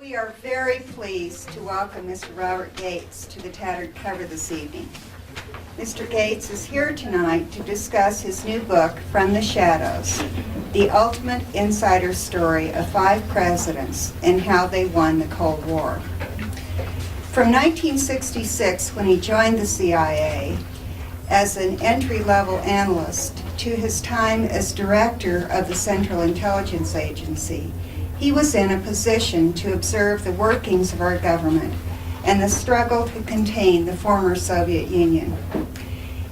We are very pleased to welcome Mr. Robert Gates to the Tattered Cover this evening. Mr. Gates is here tonight to discuss his new book, From the Shadows, the ultimate insider story of 5 presidents and how they won the Cold War. From 1966, when he joined the CIA as an entry-level analyst, to his time as director of the Central Intelligence Agency, he was in a position to observe the workings of our government and the struggle to contain the former Soviet Union.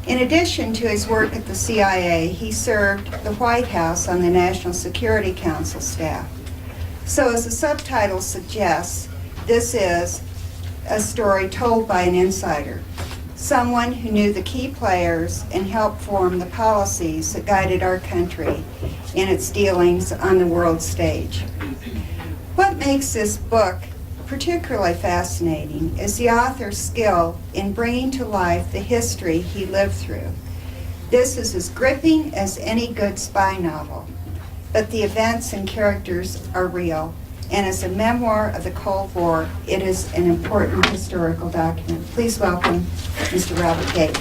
In addition to his work at the CIA, he served the White House on the National Security Council staff. So as the subtitle suggests, this is a story told by an insider, someone who knew the key players and helped form the policies that guided our country in its dealings on the world stage. What makes this book particularly fascinating is the author's skill in bringing to life the history he lived through. This is as gripping as any good spy novel, but the events and characters are real, and as a memoir of the Cold War, it is an important historical document. Please welcome Mr. Robert Gates.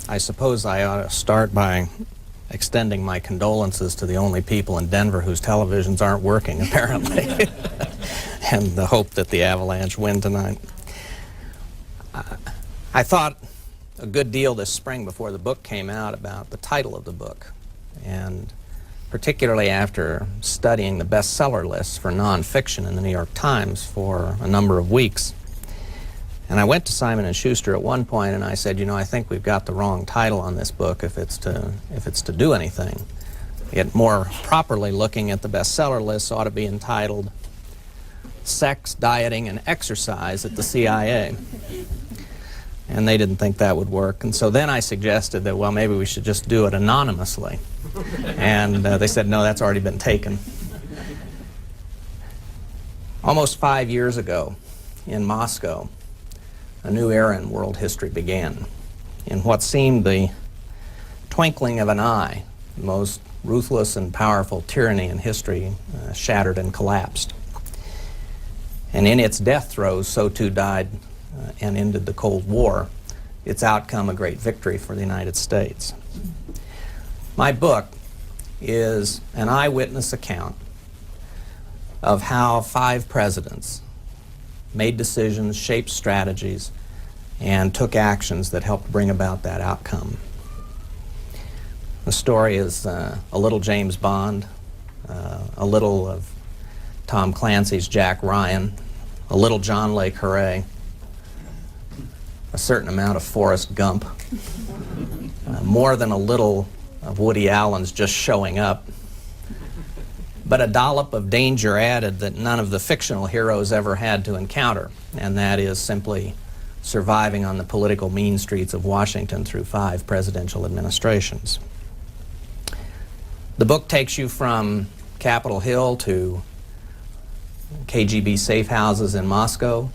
I suppose I ought to start by extending my condolences to the only people in Denver whose televisions aren't working, apparently, and the hope that the Avalanche win tonight. I thought a good deal this spring before the book came out about the title of the book, and particularly after studying the bestseller lists for nonfiction in the New York Times for a number of weeks. And I went to Simon & Schuster at one point and I said, you know, I think we've got the wrong title on this book if it's to do anything. It more properly looking at the bestseller lists ought to be entitled Sex, Dieting, and Exercise at the CIA. And they didn't think that would work. And so then I suggested that, well, maybe we should just do it anonymously. And they said, no, that's already been taken. Almost 5 years ago in Moscow, a new era in world history began. In what seemed the twinkling of an eye, the most ruthless and powerful tyranny in history shattered and collapsed. And in its death throes, so too died and ended the Cold War, its outcome a great victory for the United States. My book is an eyewitness account of how 5 presidents made decisions, shaped strategies, and took actions that helped bring about that outcome. The story is a little James Bond, a little of Tom Clancy's Jack Ryan, a little John Le Carre, a certain amount of Forrest Gump, more than a little of Woody Allen's Just Showing Up, but a dollop of danger added that none of the fictional heroes ever had to encounter, and that is simply surviving on the political mean streets of Washington through 5 presidential administrations. The book takes you from Capitol Hill to KGB safe houses in Moscow,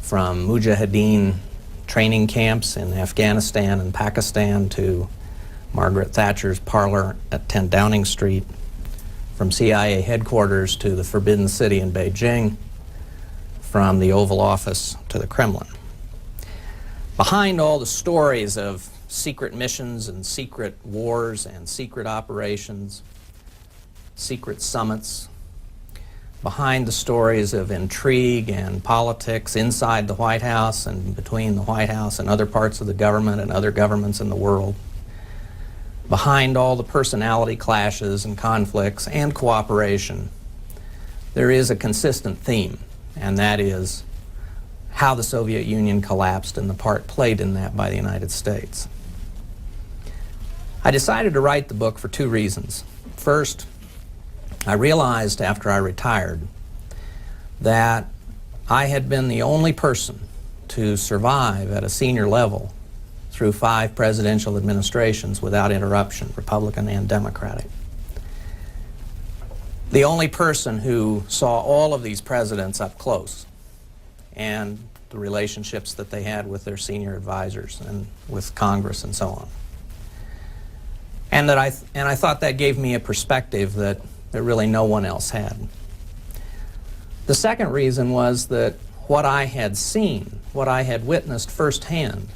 from Mujahideen training camps in Afghanistan and Pakistan to Margaret Thatcher's parlor at 10 Downing Street, from CIA headquarters to the Forbidden City in Beijing, from the Oval Office to the Kremlin. Behind all the stories of secret missions and secret wars and secret operations, secret summits, behind the stories of intrigue and politics inside the White House and between the White House and other parts of the government and other governments in the world, behind all the personality clashes and conflicts and cooperation, there is a consistent theme, and that is how the Soviet Union collapsed and the part played in that by the United States. I decided to write the book for 2 reasons. First, I realized after I retired that I had been the only person to survive at a senior level through 5 presidential administrations without interruption, Republican and Democratic. The only person who saw all of these presidents up close and the relationships that they had with their senior advisors and with Congress and so on. And I thought that gave me a perspective that really no one else had. The second reason was that what I had seen, what I had witnessed firsthand,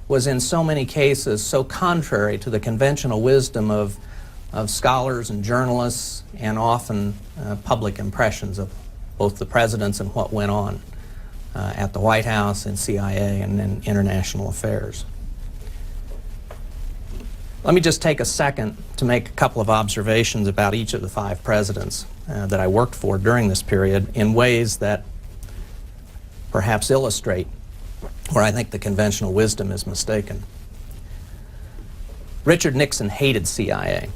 was in so many cases so contrary to the conventional wisdom of scholars and journalists, and often public impressions of both the presidents and what went on at the White House and CIA and in international affairs. Let me just take a second to make a couple of observations about each of the 5 presidents that I worked for during this period in ways that perhaps illustrate where I think the conventional wisdom is mistaken. Richard Nixon hated CIA.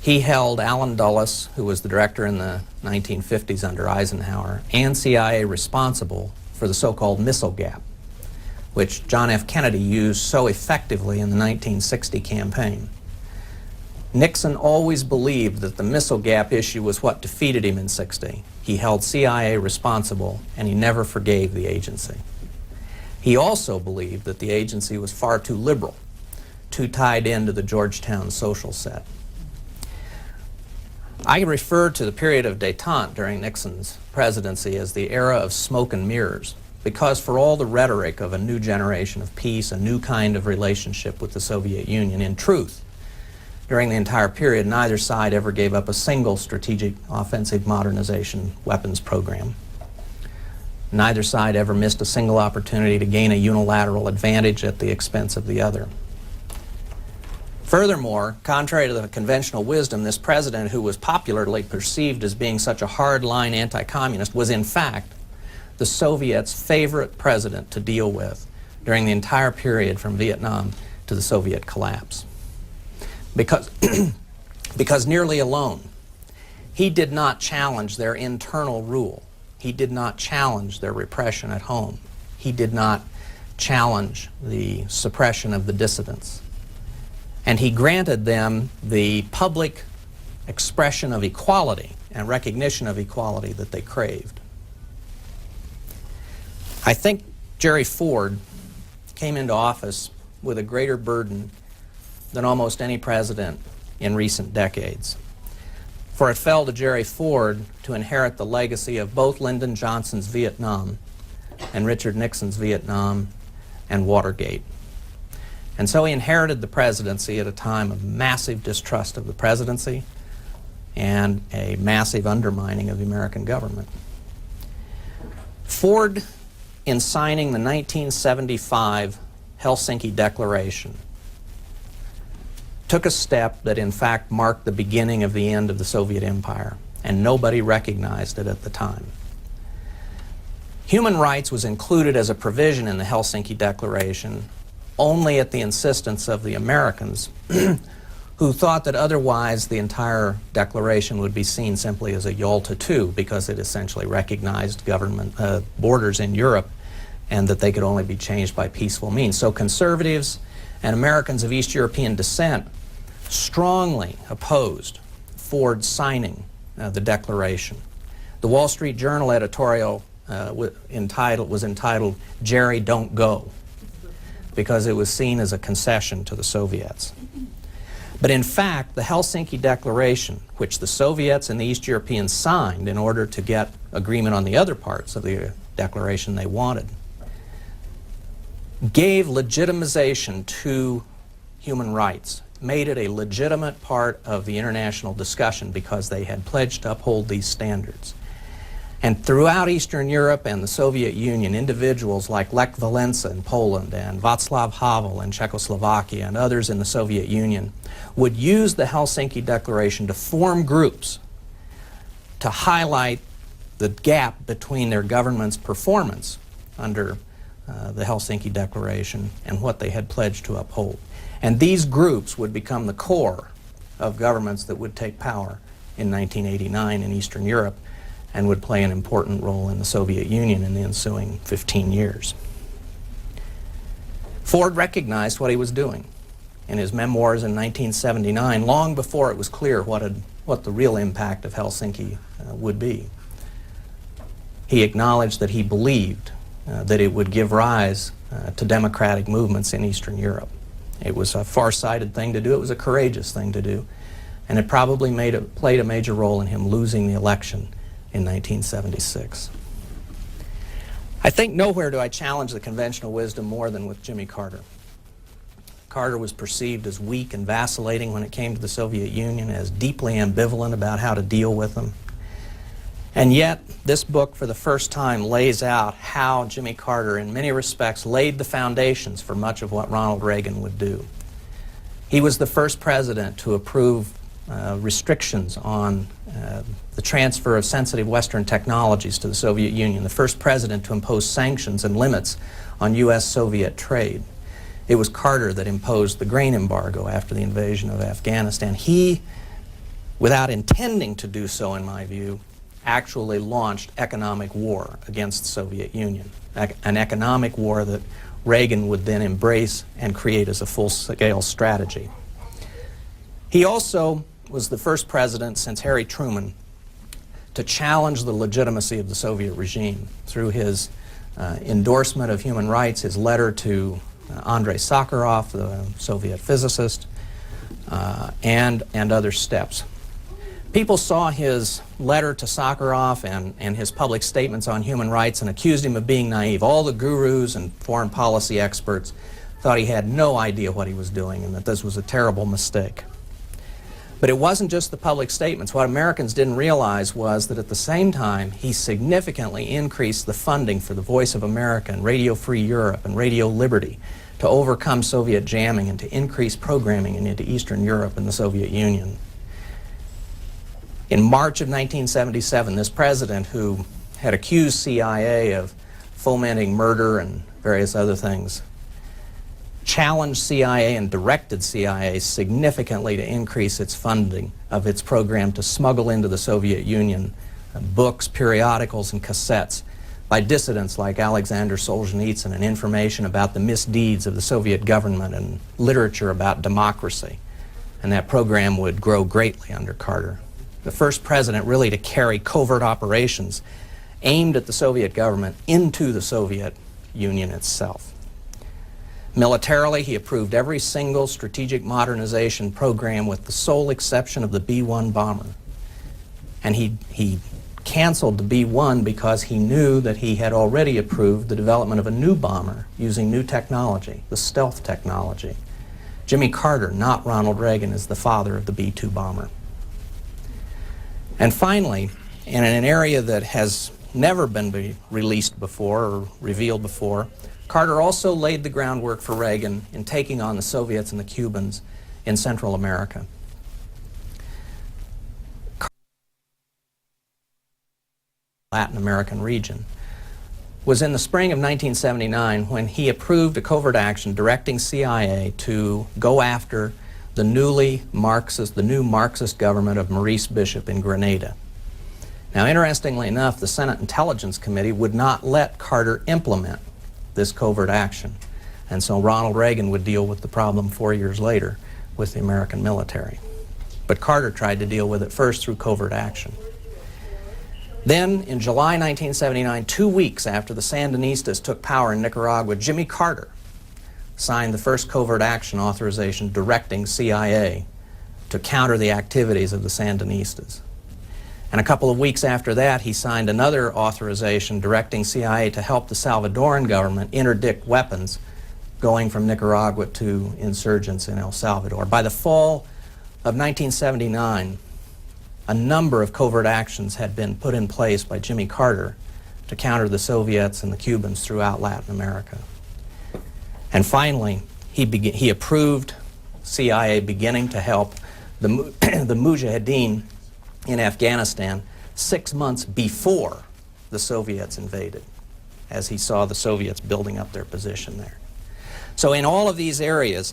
He held Allen Dulles, who was the director in the 1950s under Eisenhower, and CIA responsible for the so-called missile gap, which John F. Kennedy used so effectively in the 1960 campaign. Nixon always believed that the missile gap issue was what defeated him in '60. He held CIA responsible, and he never forgave the agency. He also believed that the agency was far too liberal, too tied into the Georgetown social set. I refer to the period of détente during Nixon's presidency as the era of smoke and mirrors, because for all the rhetoric of a new generation of peace, a new kind of relationship with the Soviet Union, in truth, during the entire period, neither side ever gave up a single strategic offensive modernization weapons program. Neither side ever missed a single opportunity to gain a unilateral advantage at the expense of the other. Furthermore, contrary to the conventional wisdom, this president, who was popularly perceived as being such a hard-line anti-communist, was in fact the Soviets' favorite president to deal with during the entire period from Vietnam to the Soviet collapse. Because nearly alone, he did not challenge their internal rule. He did not challenge their repression at home. He did not challenge the suppression of the dissidents. And he granted them the public expression of equality and recognition of equality that they craved. I think Jerry Ford came into office with a greater burden than almost any president in recent decades. For it fell to Jerry Ford to inherit the legacy of both Lyndon Johnson's Vietnam and Richard Nixon's Vietnam and Watergate. And so he inherited the presidency at a time of massive distrust of the presidency and a massive undermining of the American government. Ford, in signing the 1975 Helsinki Declaration, took a step that in fact marked the beginning of the end of the Soviet Empire, and nobody recognized it at the time. Human rights was included as a provision in the Helsinki Declaration only at the insistence of the Americans who thought that otherwise the entire declaration would be seen simply as a Yalta II, because it essentially recognized government borders in Europe and that they could only be changed by peaceful means. So conservatives and Americans of East European descent strongly opposed Ford signing the declaration. The Wall Street Journal editorial was entitled, "Jerry, Don't Go," because it was seen as a concession to the Soviets. But in fact, the Helsinki Declaration, which the Soviets and the East Europeans signed in order to get agreement on the other parts of the declaration they wanted, gave legitimization to human rights, made it a legitimate part of the international discussion because they had pledged to uphold these standards. And throughout Eastern Europe and the Soviet Union, individuals like Lech Walesa in Poland and Václav Havel in Czechoslovakia and others in the Soviet Union would use the Helsinki Declaration to form groups to highlight the gap between their government's performance under the Helsinki Declaration and what they had pledged to uphold. And these groups would become the core of governments that would take power in 1989 in Eastern Europe and would play an important role in the Soviet Union in the ensuing 15 years. Ford recognized what he was doing in his memoirs in 1979, long before it was clear what the real impact of Helsinki would be. He acknowledged that he believed that it would give rise to democratic movements in Eastern Europe. It was a far-sighted thing to do. It was a courageous thing to do. And it probably played a major role in him losing the election in 1976. I think nowhere do I challenge the conventional wisdom more than with Jimmy Carter. Carter was perceived as weak and vacillating when it came to the Soviet Union, as deeply ambivalent about how to deal with them. And yet, this book for the first time lays out how Jimmy Carter, in many respects, laid the foundations for much of what Ronald Reagan would do. He was the first president to approve restrictions on the transfer of sensitive Western technologies to the Soviet Union, the first president to impose sanctions and limits on U.S.-Soviet trade. It was Carter that imposed the grain embargo after the invasion of Afghanistan. He, without intending to do so, in my view, actually launched economic war against the Soviet Union, an economic war that Reagan would then embrace and create as a full-scale strategy. He also was the first president since Harry Truman to challenge the legitimacy of the Soviet regime through his endorsement of human rights, his letter to Andrei Sakharov, the Soviet physicist, and other steps. People saw his letter to Sakharov and his public statements on human rights and accused him of being naive. All the gurus and foreign policy experts thought he had no idea what he was doing and that this was a terrible mistake. But it wasn't just the public statements. What Americans didn't realize was that at the same time, he significantly increased the funding for the Voice of America and Radio Free Europe and Radio Liberty to overcome Soviet jamming and to increase programming into Eastern Europe and the Soviet Union. In March of 1977, this president, who had accused CIA of fomenting murder and various other things, challenged CIA and directed CIA significantly to increase its funding of its program to smuggle into the Soviet Union books, periodicals, and cassettes by dissidents like Alexander Solzhenitsyn and information about the misdeeds of the Soviet government and literature about democracy. And that program would grow greatly under Carter. The first president really to carry covert operations aimed at the Soviet government into the Soviet Union itself. Militarily, he approved every single strategic modernization program with the sole exception of the B-1 bomber. And he canceled the B-1 because he knew that he had already approved the development of a new bomber using new technology, the stealth technology. Jimmy Carter, not Ronald Reagan, is the father of the B-2 bomber. And finally, in an area that has never been released before or revealed before, Carter also laid the groundwork for Reagan in taking on the Soviets and the Cubans in Central America. Latin American region was in the spring of 1979 when he approved a covert action directing CIA to go after the new Marxist government of Maurice Bishop in Grenada. Now, interestingly enough, the Senate Intelligence Committee would not let Carter implement this covert action. And so Ronald Reagan would deal with the problem 4 years later with the American military. But Carter tried to deal with it first through covert action. Then, in July 1979, 2 weeks after the Sandinistas took power in Nicaragua, Jimmy Carter signed the first covert action authorization directing CIA to counter the activities of the Sandinistas. And a couple of weeks after that, he signed another authorization directing CIA to help the Salvadoran government interdict weapons going from Nicaragua to insurgents in El Salvador. By the fall of 1979, a number of covert actions had been put in place by Jimmy Carter to counter the Soviets and the Cubans throughout Latin America. And finally, he approved CIA beginning to help the Mujahideen in Afghanistan 6 months before the Soviets invaded, as he saw the Soviets building up their position there. So in all of these areas,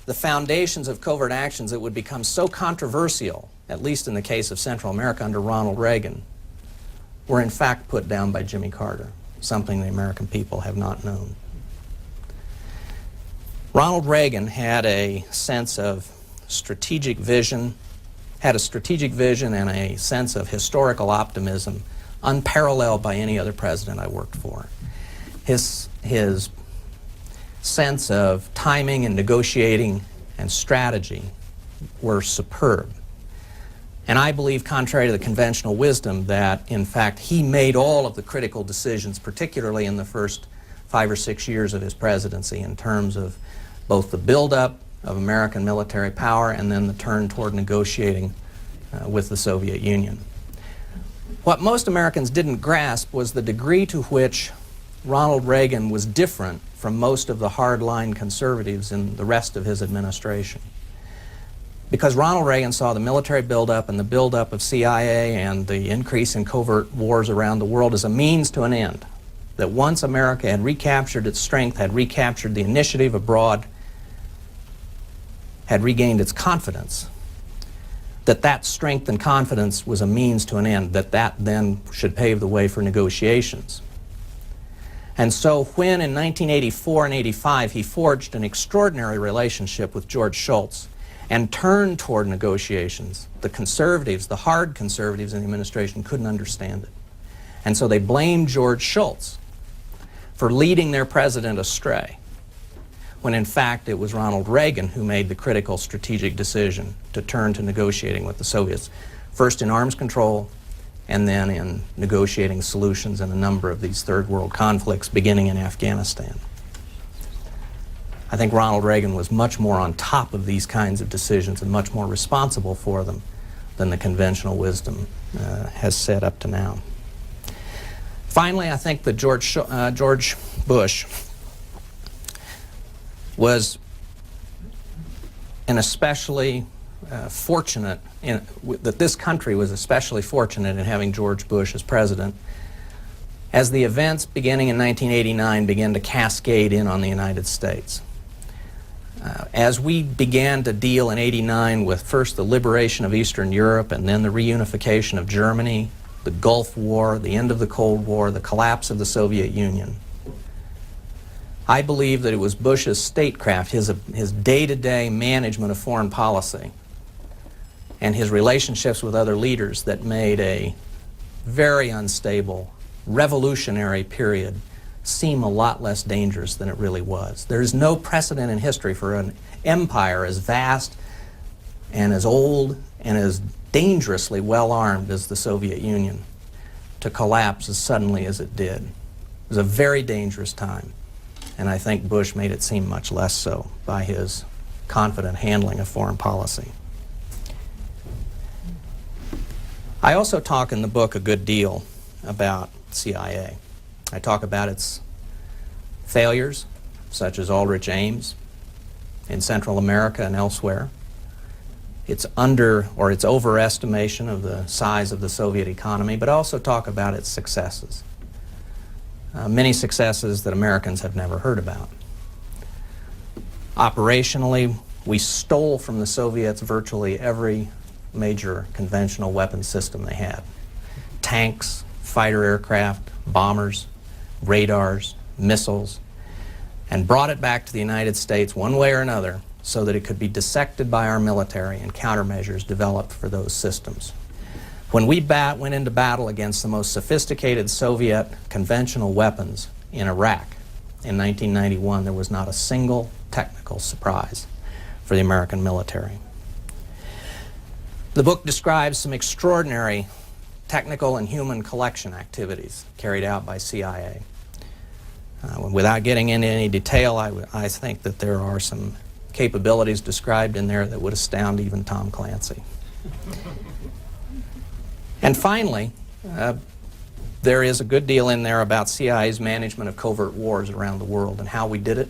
the foundations of covert actions that would become so controversial, at least in the case of Central America under Ronald Reagan, were in fact put down by Jimmy Carter, something the American people have not known. Ronald Reagan had a sense of strategic vision, and a sense of historical optimism unparalleled by any other president I worked for. His sense of timing and negotiating and strategy were superb. And I believe, contrary to the conventional wisdom, that in fact he made all of the critical decisions, particularly in the first 5 or 6 years of his presidency, in terms of both the buildup of American military power and then the turn toward negotiating with the Soviet Union. What most Americans didn't grasp was the degree to which Ronald Reagan was different from most of the hardline conservatives in the rest of his administration. Because Ronald Reagan saw the military buildup and the buildup of CIA and the increase in covert wars around the world as a means to an end. That once America had recaptured its strength, had recaptured the initiative abroad, had regained its confidence, that strength and confidence was a means to an end, that then should pave the way for negotiations. And so when in 1984 and 85 he forged an extraordinary relationship with George Shultz and turned toward negotiations, the conservatives, the hard conservatives in the administration couldn't understand it. And so they blamed George Shultz for leading their president astray, when in fact it was Ronald Reagan who made the critical strategic decision to turn to negotiating with the Soviets, first in arms control and then in negotiating solutions in a number of these third world conflicts, beginning in Afghanistan. I think Ronald Reagan was much more on top of these kinds of decisions and much more responsible for them than the conventional wisdom has said up to now. Finally, I think that George Bush was an especially fortunate, that this country was especially fortunate in having George Bush as president, as the events beginning in 1989 began to cascade in on the United States. As we began to deal in '89 with first the liberation of Eastern Europe and then the reunification of Germany, the Gulf War, the end of the Cold War, the collapse of the Soviet Union, I believe that it was Bush's statecraft, his day-to-day management of foreign policy, and his relationships with other leaders that made a very unstable, revolutionary period seem a lot less dangerous than it really was. There's no precedent in history for an empire as vast and as old and as dangerously well-armed as the Soviet Union to collapse as suddenly as it did. It was a very dangerous time, and I think Bush made it seem much less so by his confident handling of foreign policy. I also talk in the book a good deal about CIA. I talk about its failures, such as Aldrich Ames in Central America and elsewhere, its overestimation of the size of the Soviet economy, but also talk about its successes, many successes that Americans have never heard about. Operationally, we stole from the Soviets virtually every major conventional weapons system they had. Tanks, fighter aircraft, bombers, radars, missiles, and brought it back to the United States one way or another so that it could be dissected by our military and countermeasures developed for those systems. When we went into battle against the most sophisticated Soviet conventional weapons in Iraq in 1991, there was not a single technical surprise for the American military. The book describes some extraordinary technical and human collection activities carried out by CIA. Without getting into any detail, I think that there are some capabilities described in there that would astound even Tom Clancy. And finally, there is a good deal in there about CIA's management of covert wars around the world and how we did it.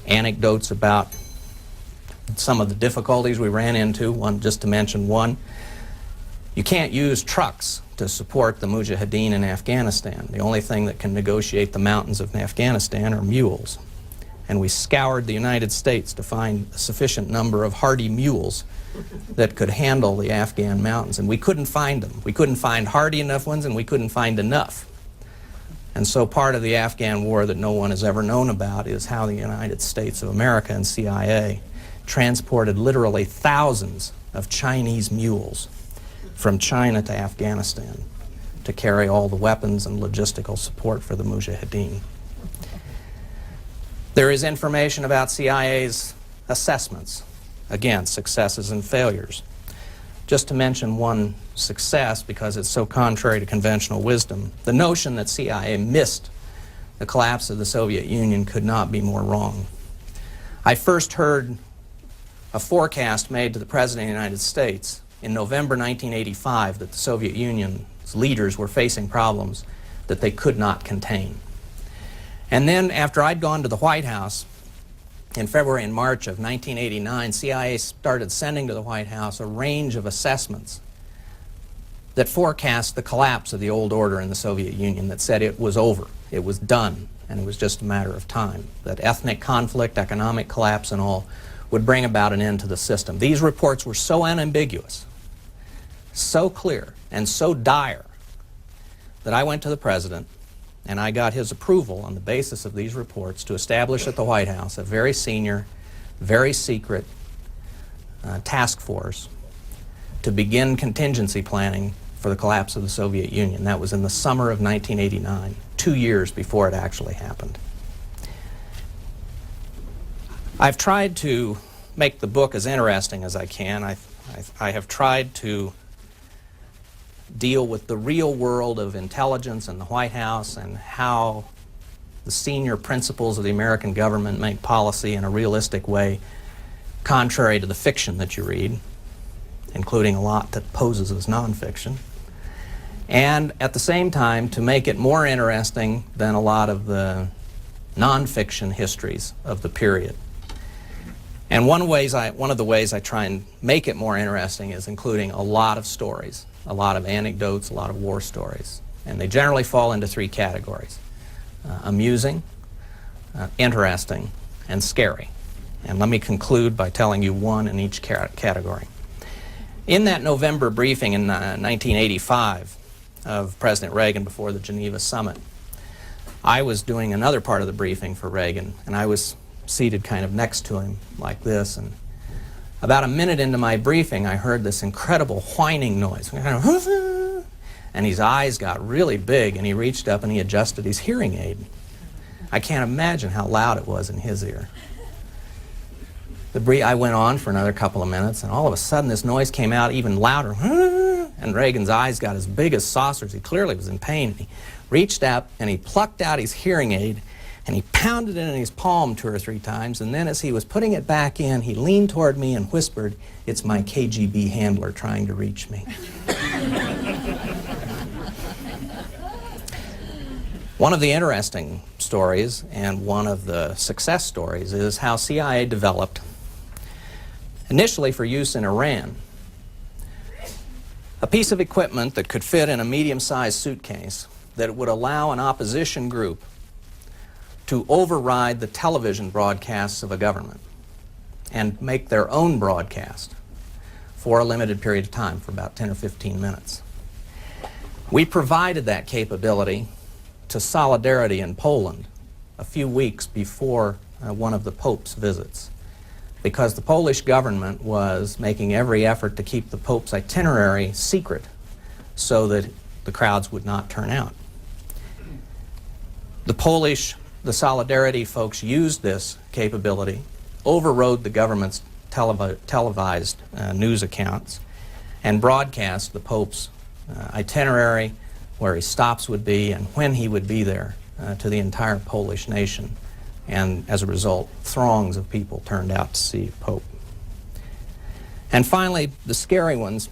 Anecdotes about some of the difficulties we ran into, just to mention one. You can't use trucks to support the Mujahideen in Afghanistan. The only thing that can negotiate the mountains of Afghanistan are mules. And we scoured the United States to find a sufficient number of hardy mules that could handle the Afghan mountains, and we couldn't find them. We couldn't find hardy enough ones, and we couldn't find enough. And so part of the Afghan war that no one has ever known about is how the United States of America and CIA transported literally thousands of Chinese mules from China to Afghanistan to carry all the weapons and logistical support for the Mujahideen. There is information about CIA's assessments, again, successes and failures. Just to mention one success, because it's so contrary to conventional wisdom, the notion that CIA missed the collapse of the Soviet Union could not be more wrong. I first heard a forecast made to the President of the United States in November 1985 that the Soviet Union's leaders were facing problems that they could not contain. And then after I'd gone to the White House in February and March of 1989, CIA started sending to the White House a range of assessments that forecast the collapse of the old order in the Soviet Union, that said it was over, it was done, and it was just a matter of time, that ethnic conflict, economic collapse, and all would bring about an end to the system. These reports were so unambiguous, so clear, and so dire that I went to the President and I got his approval on the basis of these reports to establish at the White House a very senior, very secret task force to begin contingency planning for the collapse of the Soviet Union. That was in the summer of 1989, 2 years before it actually happened. I've tried to make the book as interesting as I can. I have tried to deal with the real world of intelligence in the White House and how the senior principals of the American government make policy in a realistic way, contrary to the fiction that you read, including a lot that poses as nonfiction. And at the same time, to make it more interesting than a lot of the nonfiction histories of the period. And one of the ways I try and make it more interesting is including a lot of stories, a lot of anecdotes, a lot of war stories. And they generally fall into three categories: amusing, interesting, and scary. And let me conclude by telling you one in each category. In that November briefing in 1985 of President Reagan before the Geneva summit, I was doing another part of the briefing for Reagan, and I was seated kind of next to him like this, and about a minute into my briefing I heard this incredible whining noise, and his eyes got really big, and he reached up and he adjusted his hearing aid. I can't imagine how loud it was in his ear. I went on for another couple of minutes, and all of a sudden this noise came out even louder, and Reagan's eyes got as big as saucers. He clearly was in pain. He reached up and he plucked out his hearing aid and he pounded it in his palm 2 or 3 times, and then as he was putting it back in, he leaned toward me and whispered, "It's my KGB handler trying to reach me." One of the interesting stories and one of the success stories is how CIA developed, initially for use in Iran, a piece of equipment that could fit in a medium-sized suitcase that would allow an opposition group to override the television broadcasts of a government and make their own broadcast for a limited period of time, for about 10 or 15 minutes. We provided that capability to Solidarity in Poland a few weeks before one of the Pope's visits, because the Polish government was making every effort to keep the Pope's itinerary secret so that the crowds would not turn out. The Solidarity folks used this capability, overrode the government's televised news accounts, and broadcast the Pope's itinerary, where his stops would be, and when he would be there to the entire Polish nation. And as a result, throngs of people turned out to see the Pope. And finally, the scary ones.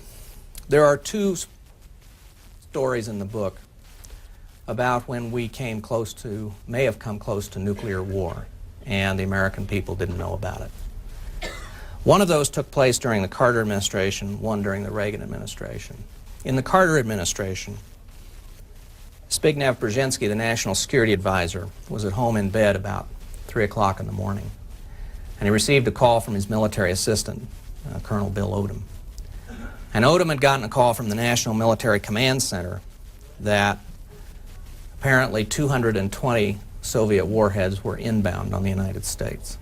There are 2 stories in the book about when we may have come close to nuclear war, and the American people didn't know about it. One of those took place during the Carter administration, one during the Reagan administration. In the Carter administration, Zbigniew Brzezinski, the National Security Advisor, was at home in bed about 3 o'clock in the morning, and he received a call from his military assistant, Colonel Bill Odom. And Odom had gotten a call from the National Military Command Center that apparently 220 Soviet warheads were inbound on the United States.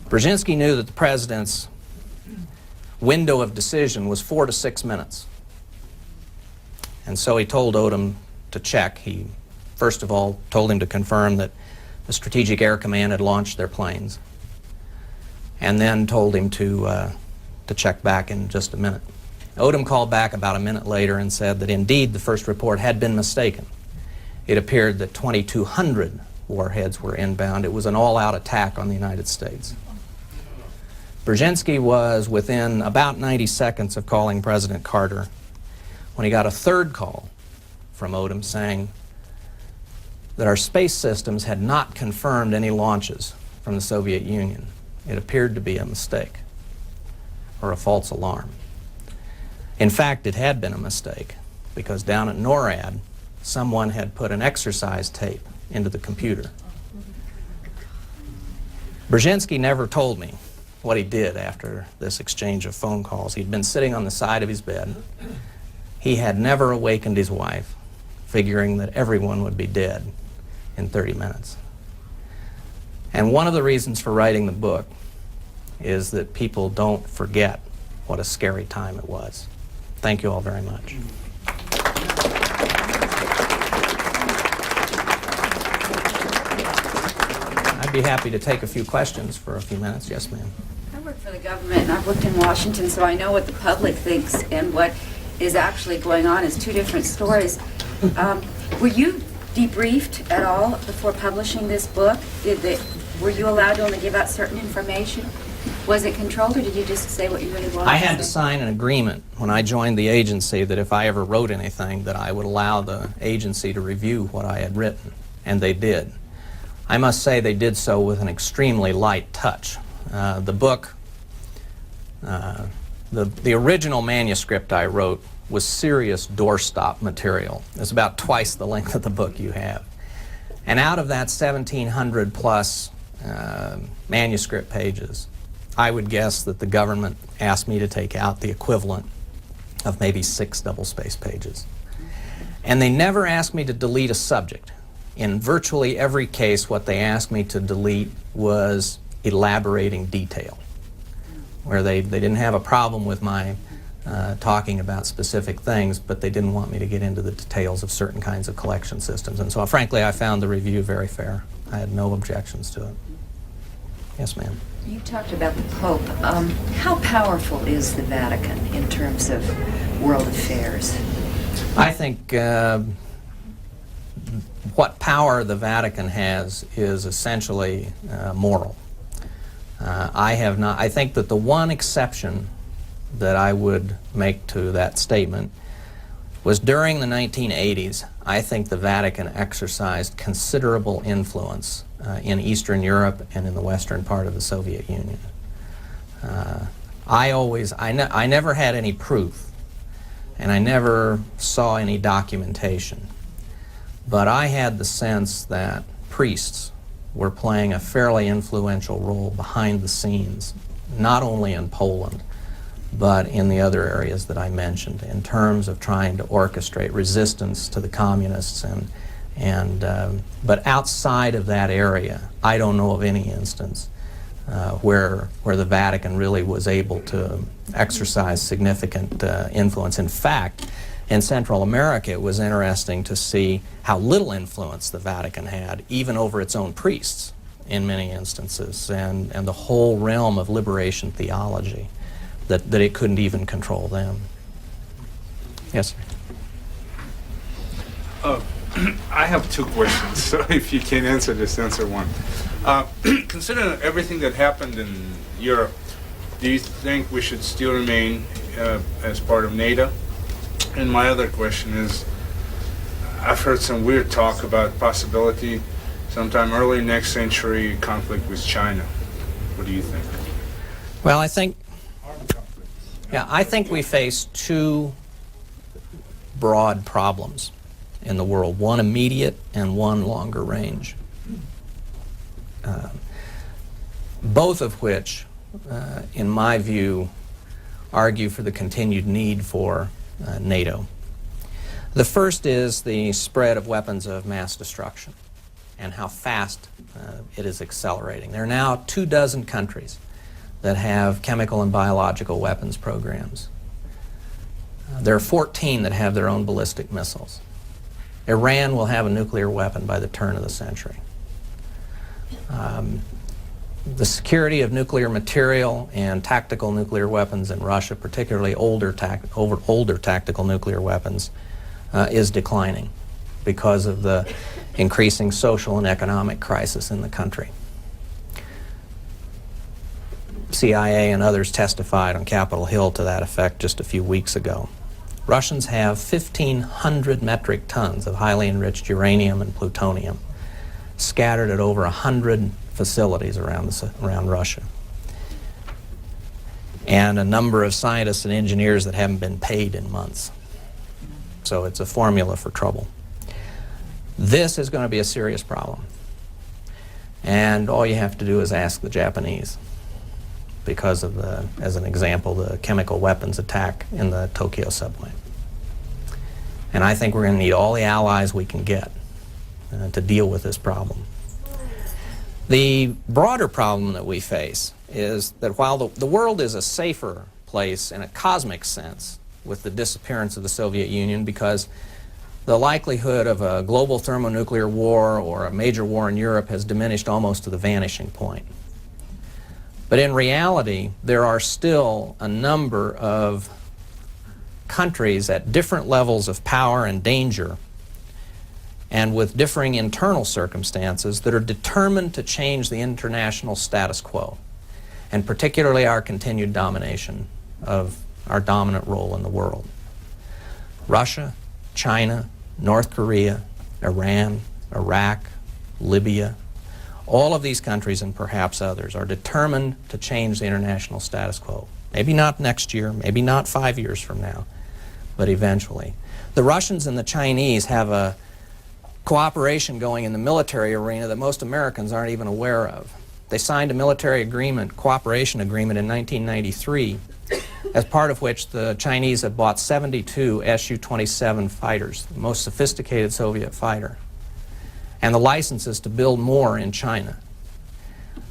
Brzezinski knew that the president's window of decision was 4 to 6 minutes. And so he told Odom to check. He, first of all, told him to confirm that the Strategic Air Command had launched their planes, and then told him to check back in just a minute. Odom called back about a minute later and said that indeed the first report had been mistaken. It appeared that 2,200 warheads were inbound. It was an all-out attack on the United States. Brzezinski was within about 90 seconds of calling President Carter when he got a third call from Odom saying that our space systems had not confirmed any launches from the Soviet Union. It appeared to be a mistake or a false alarm. In fact, it had been a mistake because down at NORAD, someone had put an exercise tape into the computer. Brzezinski never told me what he did after this exchange of phone calls. He'd been sitting on the side of his bed. He had never awakened his wife, figuring that everyone would be dead in 30 minutes. And one of the reasons for writing the book is that people don't forget what a scary time it was. Thank you all very much. I'd be happy to take a few questions for a few minutes. Yes, ma'am. I work for the government, and I've worked in Washington, so I know what the public thinks and what is actually going on is two different stories. Were you debriefed at all before publishing this book? Were you allowed to only give out certain information? Was it controlled, or did you just say what you really wanted? I had to sign an agreement when I joined the agency that if I ever wrote anything, that I would allow the agency to review what I had written, and they did. I must say they did so with an extremely light touch. The book, the original manuscript I wrote was serious doorstop material. It's about twice the length of the book you have. And out of that 1,700 plus manuscript pages, I would guess that the government asked me to take out the equivalent of maybe 6 double-spaced pages. And they never asked me to delete a subject. In virtually every case, what they asked me to delete was elaborating detail, where they didn't have a problem with my talking about specific things, but they didn't want me to get into the details of certain kinds of collection systems. And so, frankly, I found the review very fair. I had no objections to it. Yes, ma'am. You talked about the Pope. How powerful is the Vatican in terms of world affairs? I think what power the Vatican has is essentially moral. I think that the one exception that I would make to that statement was during the 1980s, I think the Vatican exercised considerable influence in Eastern Europe and in the western part of the Soviet Union. I never had any proof, and I never saw any documentation, but I had the sense that priests were playing a fairly influential role behind the scenes, not only in Poland, but in the other areas that I mentioned, in terms of trying to orchestrate resistance to the communists. But outside of that area, I don't know of any instance where the Vatican really was able to exercise significant influence. In fact, in Central America, it was interesting to see how little influence the Vatican had, even over its own priests in many instances, and the whole realm of liberation theology, that it couldn't even control them. Yes, sir. I have 2 questions, so if you can answer this, answer one. Considering everything that happened in Europe, do you think we should still remain as part of NATO? And my other question is, I've heard some weird talk about possibility sometime early next century conflict with China. What do you think? Well, I think we face 2 broad problems in the world, one immediate and one longer range, both of which, in my view, argue for the continued need for NATO. The first is the spread of weapons of mass destruction and how fast it is accelerating. There are now 24 countries that have chemical and biological weapons programs. There are 14 that have their own ballistic missiles. Iran will have a nuclear weapon by the turn of the century. The security of nuclear material and tactical nuclear weapons in Russia, particularly older tactical nuclear weapons, is declining because of the increasing social and economic crisis in the country. CIA and others testified on Capitol Hill to that effect just a few weeks ago. Russians have 1,500 metric tons of highly enriched uranium and plutonium scattered at over 100 facilities around Russia, and a number of scientists and engineers that haven't been paid in months. So it's a formula for trouble. This is going to be a serious problem, and all you have to do is ask the Japanese, because of as an example, the chemical weapons attack in the Tokyo subway. And I think we're going to need all the allies we can get to deal with this problem. The broader problem that we face is that while the world is a safer place in a cosmic sense with the disappearance of the Soviet Union, because the likelihood of a global thermonuclear war or a major war in Europe has diminished almost to the vanishing point. But in reality, there are still a number of countries at different levels of power and danger, and with differing internal circumstances, that are determined to change the international status quo, and particularly our continued domination of our dominant role in the world. Russia, China, North Korea, Iran, Iraq, Libya, all of these countries, and perhaps others, are determined to change the international status quo. Maybe not next year, maybe not 5 years from now, but eventually. The Russians and the Chinese have a cooperation going in the military arena that most Americans aren't even aware of. They signed a military agreement, cooperation agreement in 1993, as part of which the Chinese have bought 72 Su-27 fighters, the most sophisticated Soviet fighter, and the licenses to build more in China.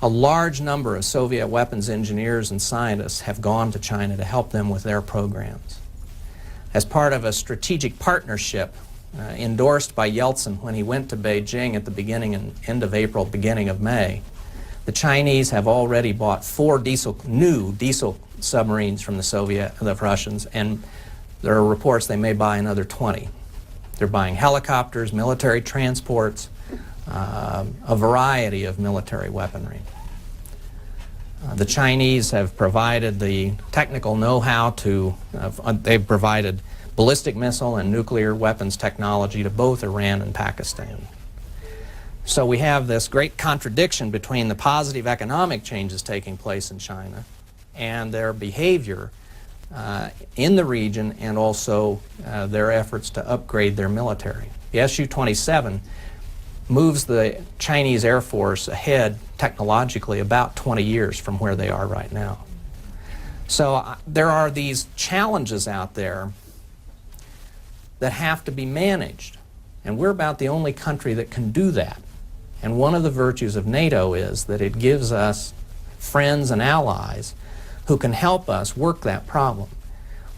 A large number of Soviet weapons engineers and scientists have gone to China to help them with their programs. As part of a strategic partnership endorsed by Yeltsin when he went to Beijing at the beginning and end of April, beginning of May, the Chinese have already bought 4 new diesel submarines from the Russians, and there are reports they may buy another 20. They're buying helicopters, military transports, a variety of military weaponry. The Chinese have provided the technical know-how they've provided ballistic missile and nuclear weapons technology to both Iran and Pakistan. So we have this great contradiction between the positive economic changes taking place in China and their behavior in the region, and also their efforts to upgrade their military. The Su-27 moves the Chinese Air Force ahead technologically about 20 years from where they are right now. So there are these challenges out there that have to be managed, and we're about the only country that can do that. And one of the virtues of NATO is that it gives us friends and allies who can help us work that problem.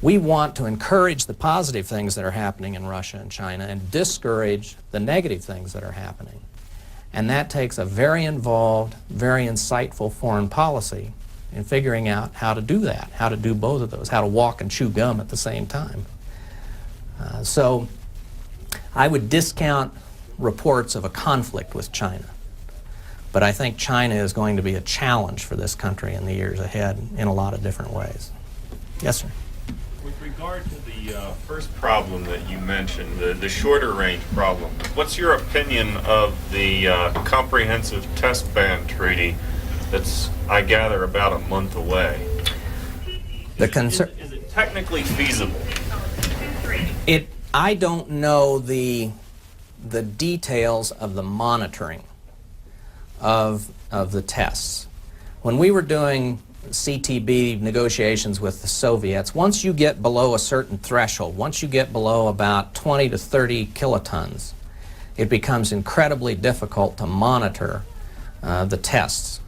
We want to encourage the positive things that are happening in Russia and China and discourage the negative things that are happening. And that takes a very involved, very insightful foreign policy in figuring out how to do that, how to do both of those, how to walk and chew gum at the same time. So I would discount reports of a conflict with China, but I think China is going to be a challenge for this country in the years ahead in a lot of different ways. Yes, sir. With regard to the first problem that you mentioned, the shorter range problem, what's your opinion of the comprehensive test ban treaty that's, I gather, about a month away? Is it technically feasible? I don't know the details of the monitoring of the tests. When we were doing CTB negotiations with the Soviets, once you get below a certain threshold, once you get below about 20 to 30 kilotons, it becomes incredibly difficult to monitor the tests.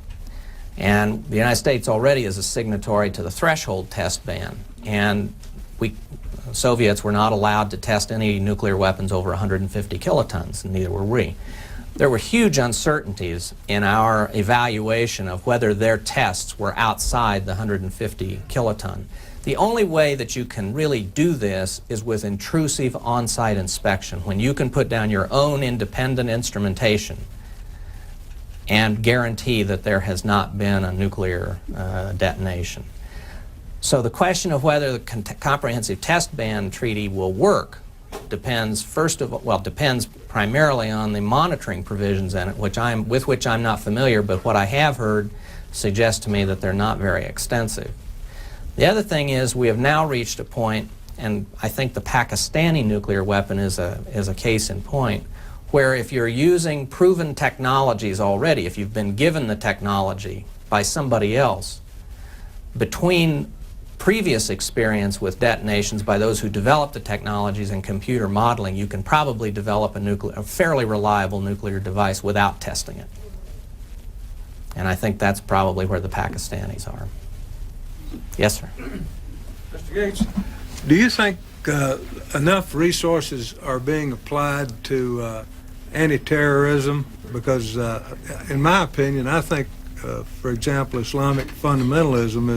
And the United States already is a signatory to the threshold test ban, and Soviets were not allowed to test any nuclear weapons over 150 kilotons, and neither were we. there were huge uncertainties in our evaluation of whether their tests were outside the 150 kiloton. The only way that you can really do this is with intrusive on-site inspection, when you can put down your own independent instrumentation and guarantee that there has not been a nuclear detonation. So the question of whether the Comprehensive Test Ban Treaty will work depends depends primarily on the monitoring provisions in it, with which I'm not familiar, but what I have heard suggests to me that they're not very extensive. The other thing is, we have now reached a point, and I think the Pakistani nuclear weapon is a case in point, where if you're using proven technologies already, if you've been given the technology by somebody else, between previous experience with detonations by those who developed the technologies and computer modeling, you can probably develop a fairly reliable nuclear device without testing it. And I think that's probably where the Pakistanis are. Yes, sir. Mr. Gates, do you think enough resources are being applied to anti-terrorism? Because in my opinion, I think, for example, Islamic fundamentalism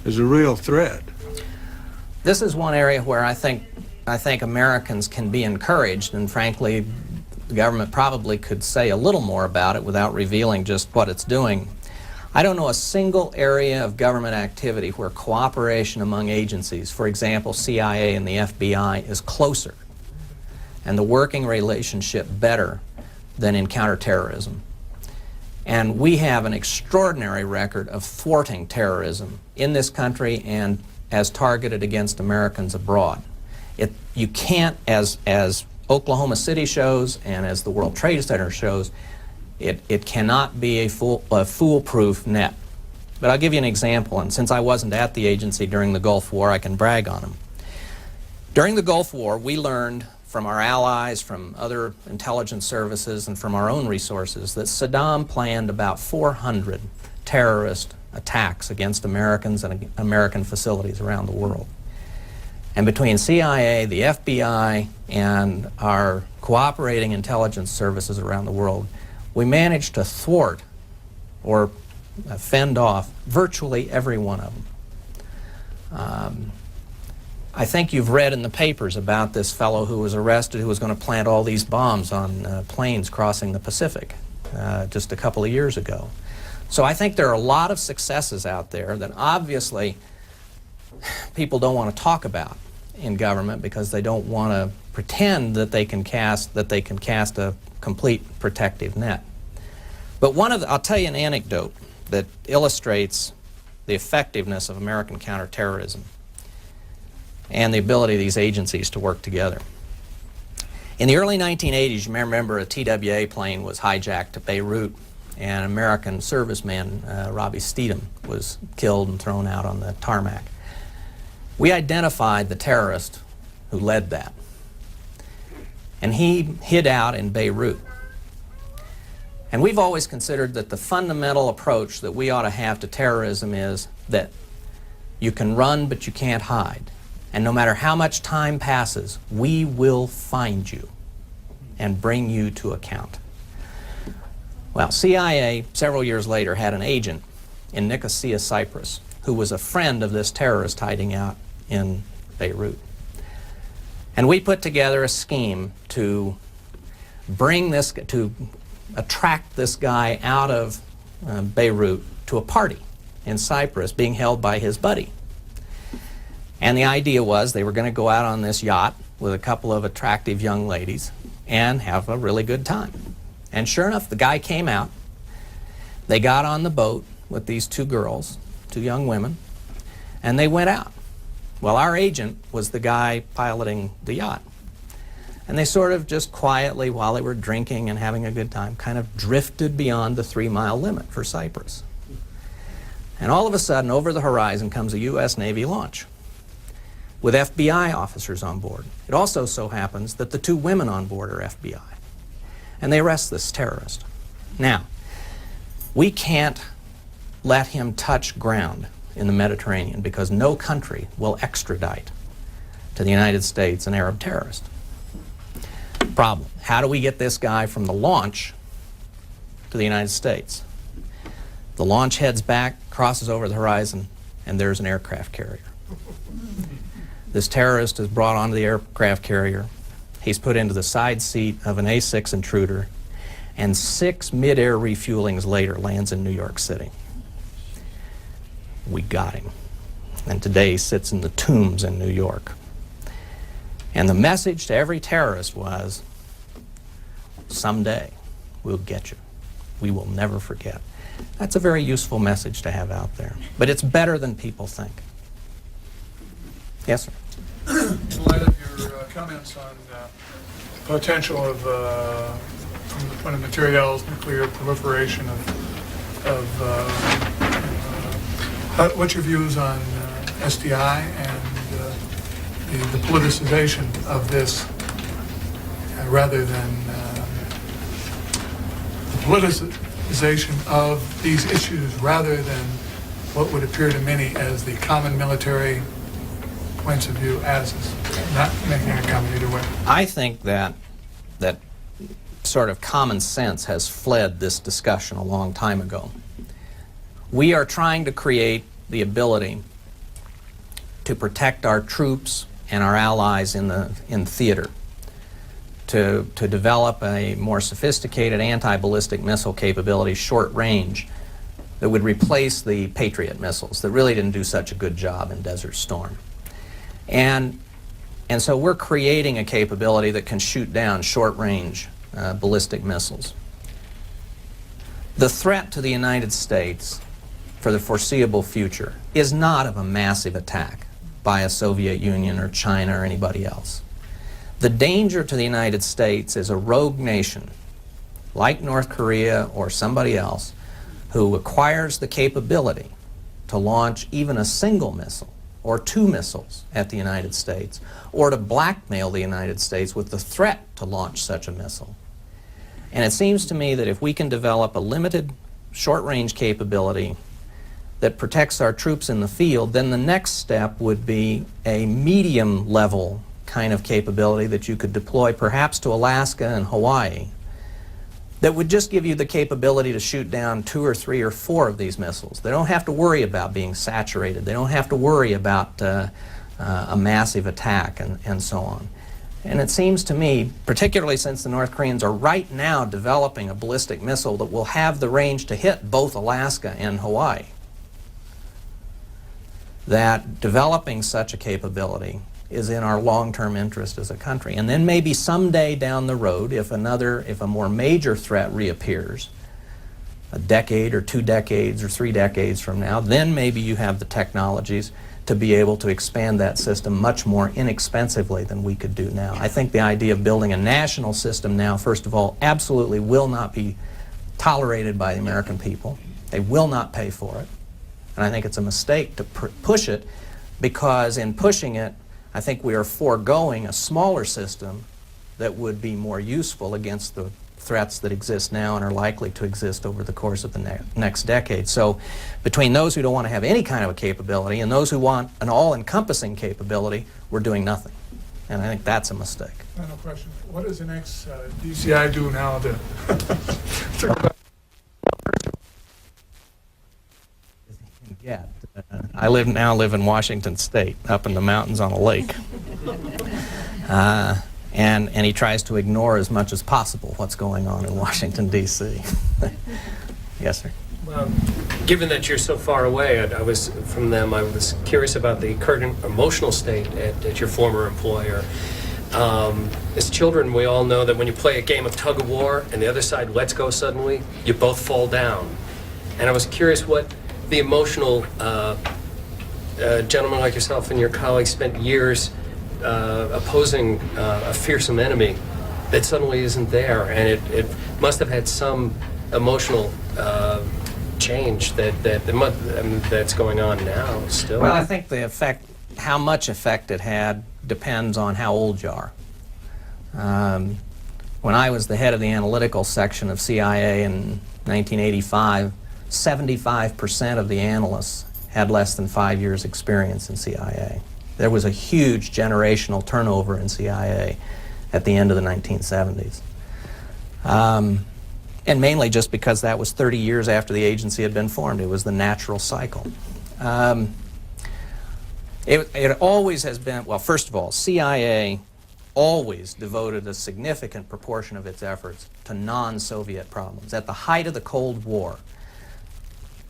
is a real threat. This is one area where I think Americans can be encouraged, and frankly, the government probably could say a little more about it without revealing just what it's doing. I don't know a single area of government activity where cooperation among agencies, for example, CIA and the FBI, is closer and the working relationship better than in counterterrorism. And we have an extraordinary record of thwarting terrorism in this country and as targeted against Americans abroad. You can't, as Oklahoma City shows and as the World Trade Center shows, it cannot be a foolproof net. But I'll give you an example, and since I wasn't at the agency during the Gulf War, I can brag on them. During the Gulf War, we learned from our allies, from other intelligence services, and from our own resources that Saddam planned about 400 terrorist attacks against Americans and American facilities around the world. And between CIA, the FBI, and our cooperating intelligence services around the world, we managed to thwart or fend off virtually every one of them. I think you've read in the papers about this fellow who was arrested who was going to plant all these bombs on planes crossing the Pacific just a couple of years ago. So I think there are a lot of successes out there that obviously people don't want to talk about in government because they don't want to pretend that they can cast a complete protective net. But I'll tell you an anecdote that illustrates the effectiveness of American counterterrorism and the ability of these agencies to work together. In the early 1980s, you may remember a TWA plane was hijacked to Beirut, and an American serviceman, Robbie Steedham, was killed and thrown out on the tarmac. We identified the terrorist who led that, and he hid out in Beirut. And we've always considered that the fundamental approach that we ought to have to terrorism is that you can run but you can't hide. And no matter how much time passes, we will find you and bring you to account. Well, CIA, several years later, had an agent in Nicosia, Cyprus, who was a friend of this terrorist hiding out in Beirut. And we put together a scheme to attract this guy out of Beirut to a party in Cyprus being held by his buddy. And the idea was they were going to go out on this yacht with a couple of attractive young ladies and have a really good time. And sure enough, the guy came out. They got on the boat with these two girls, two young women, and they went out. Well, our agent was the guy piloting the yacht. And they sort of just quietly, while they were drinking and having a good time, kind of drifted beyond the 3-mile limit for Cyprus. And all of a sudden, over the horizon comes a U.S. Navy launch with FBI officers on board. It also so happens that the two women on board are FBI. And they arrest this terrorist. Now, we can't let him touch ground in the Mediterranean because no country will extradite to the United States an Arab terrorist. Problem. How do we get this guy from the launch to the United States? The launch heads back, crosses over the horizon, and there's an aircraft carrier. This terrorist is brought onto the aircraft carrier. He's put into the side seat of an A-6 intruder, and 6 mid-air refuelings later lands in New York City. We got him. And today he sits in the tombs in New York. And the message to every terrorist was, someday we'll get you. We will never forget. That's a very useful message to have out there. But it's better than people think. Yes, sir? In light of your comments on potential of, from the point of materials, nuclear proliferation what's your views on SDI and the politicization of this, rather than the politicization of these issues, rather than what would appear to many as the common military points of view, as is not making a comment either way? I think that sort of common sense has fled this discussion a long time ago. We are trying to create the ability to protect our troops and our allies in theater, to develop a more sophisticated anti-ballistic missile capability, short range, that would replace the Patriot missiles that really didn't do such a good job in Desert Storm. And so we're creating a capability that can shoot down short-range ballistic missiles. The threat to the United States for the foreseeable future is not of a massive attack by a Soviet Union or China or anybody else. The danger to the United States is a rogue nation like North Korea or somebody else who acquires the capability to launch even a single missile or 2 missiles at the United States, or to blackmail the United States with the threat to launch such a missile. And it seems to me that if we can develop a limited short-range capability that protects our troops in the field, then the next step would be a medium-level kind of capability that you could deploy perhaps to Alaska and Hawaii that would just give you the capability to shoot down 2 or 3 or 4 of these missiles. They don't have to worry about being saturated. They don't have to worry about a massive attack and so on. And it seems to me, particularly since the North Koreans are right now developing a ballistic missile that will have the range to hit both Alaska and Hawaii, that developing such a capability is in our long-term interest as a country. And then maybe someday down the road, if a more major threat reappears, a decade or 2 decades or 3 decades from now, then maybe you have the technologies to be able to expand that system much more inexpensively than we could do now. I think the idea of building a national system now, first of all, absolutely will not be tolerated by the American people. They will not pay for it. And I think it's a mistake to push it, because in pushing it, I think we are foregoing a smaller system that would be more useful against the threats that exist now and are likely to exist over the course of the next decade. So between those who don't want to have any kind of a capability and those who want an all-encompassing capability, we're doing nothing. And I think that's a mistake. Final question. What does the next DCI do now to Yeah, I now live in Washington State, up in the mountains on a lake. And he tries to ignore as much as possible what's going on in Washington, D.C. Yes, sir. Well, given that you're so far away, I was curious about the current emotional state at your former employer. As children, we all know that when you play a game of tug of war and the other side lets go suddenly, you both fall down. And I was curious what the emotional gentlemen like yourself and your colleagues spent years opposing a fearsome enemy that suddenly isn't there, and it must have had some emotional change that's going on now still. Well, I think the effect, how much effect it had, depends on how old you are. When I was the head of the analytical section of CIA in 1985, 75% of the analysts had less than 5 years experience in CIA. There was a huge generational turnover in CIA at the end of the 1970s. And mainly just because that was 30 years after the agency had been formed. It was the natural cycle. It always has been, well, first of all, CIA always devoted a significant proportion of its efforts to non-Soviet problems. At the height of the Cold War,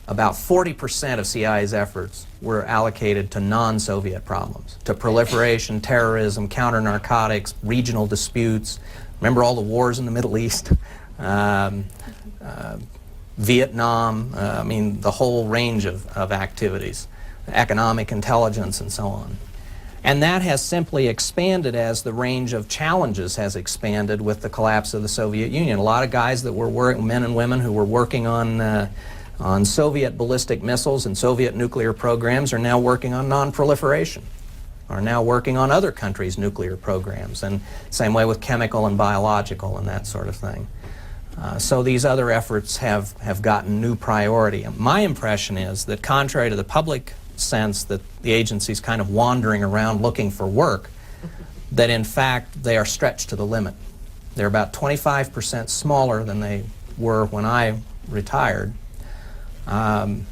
about 40% of CIA's efforts were allocated to non-Soviet problems, to proliferation, terrorism, counter-narcotics, regional disputes. Remember all the wars in the Middle East? Vietnam, I mean, the whole range of activities, economic intelligence and so on. And that has simply expanded as the range of challenges has expanded with the collapse of the Soviet Union. A lot of guys that were men and women who were working on Soviet ballistic missiles and Soviet nuclear programs are now working on non-proliferation, are now working on other countries' nuclear programs, and same way with chemical and biological and that sort of thing. So these other efforts have gotten new priority. My impression is that contrary to the public sense that the agency's kind of wandering around looking for work, that in fact they are stretched to the limit. They're about 25% smaller than they were when I retired. And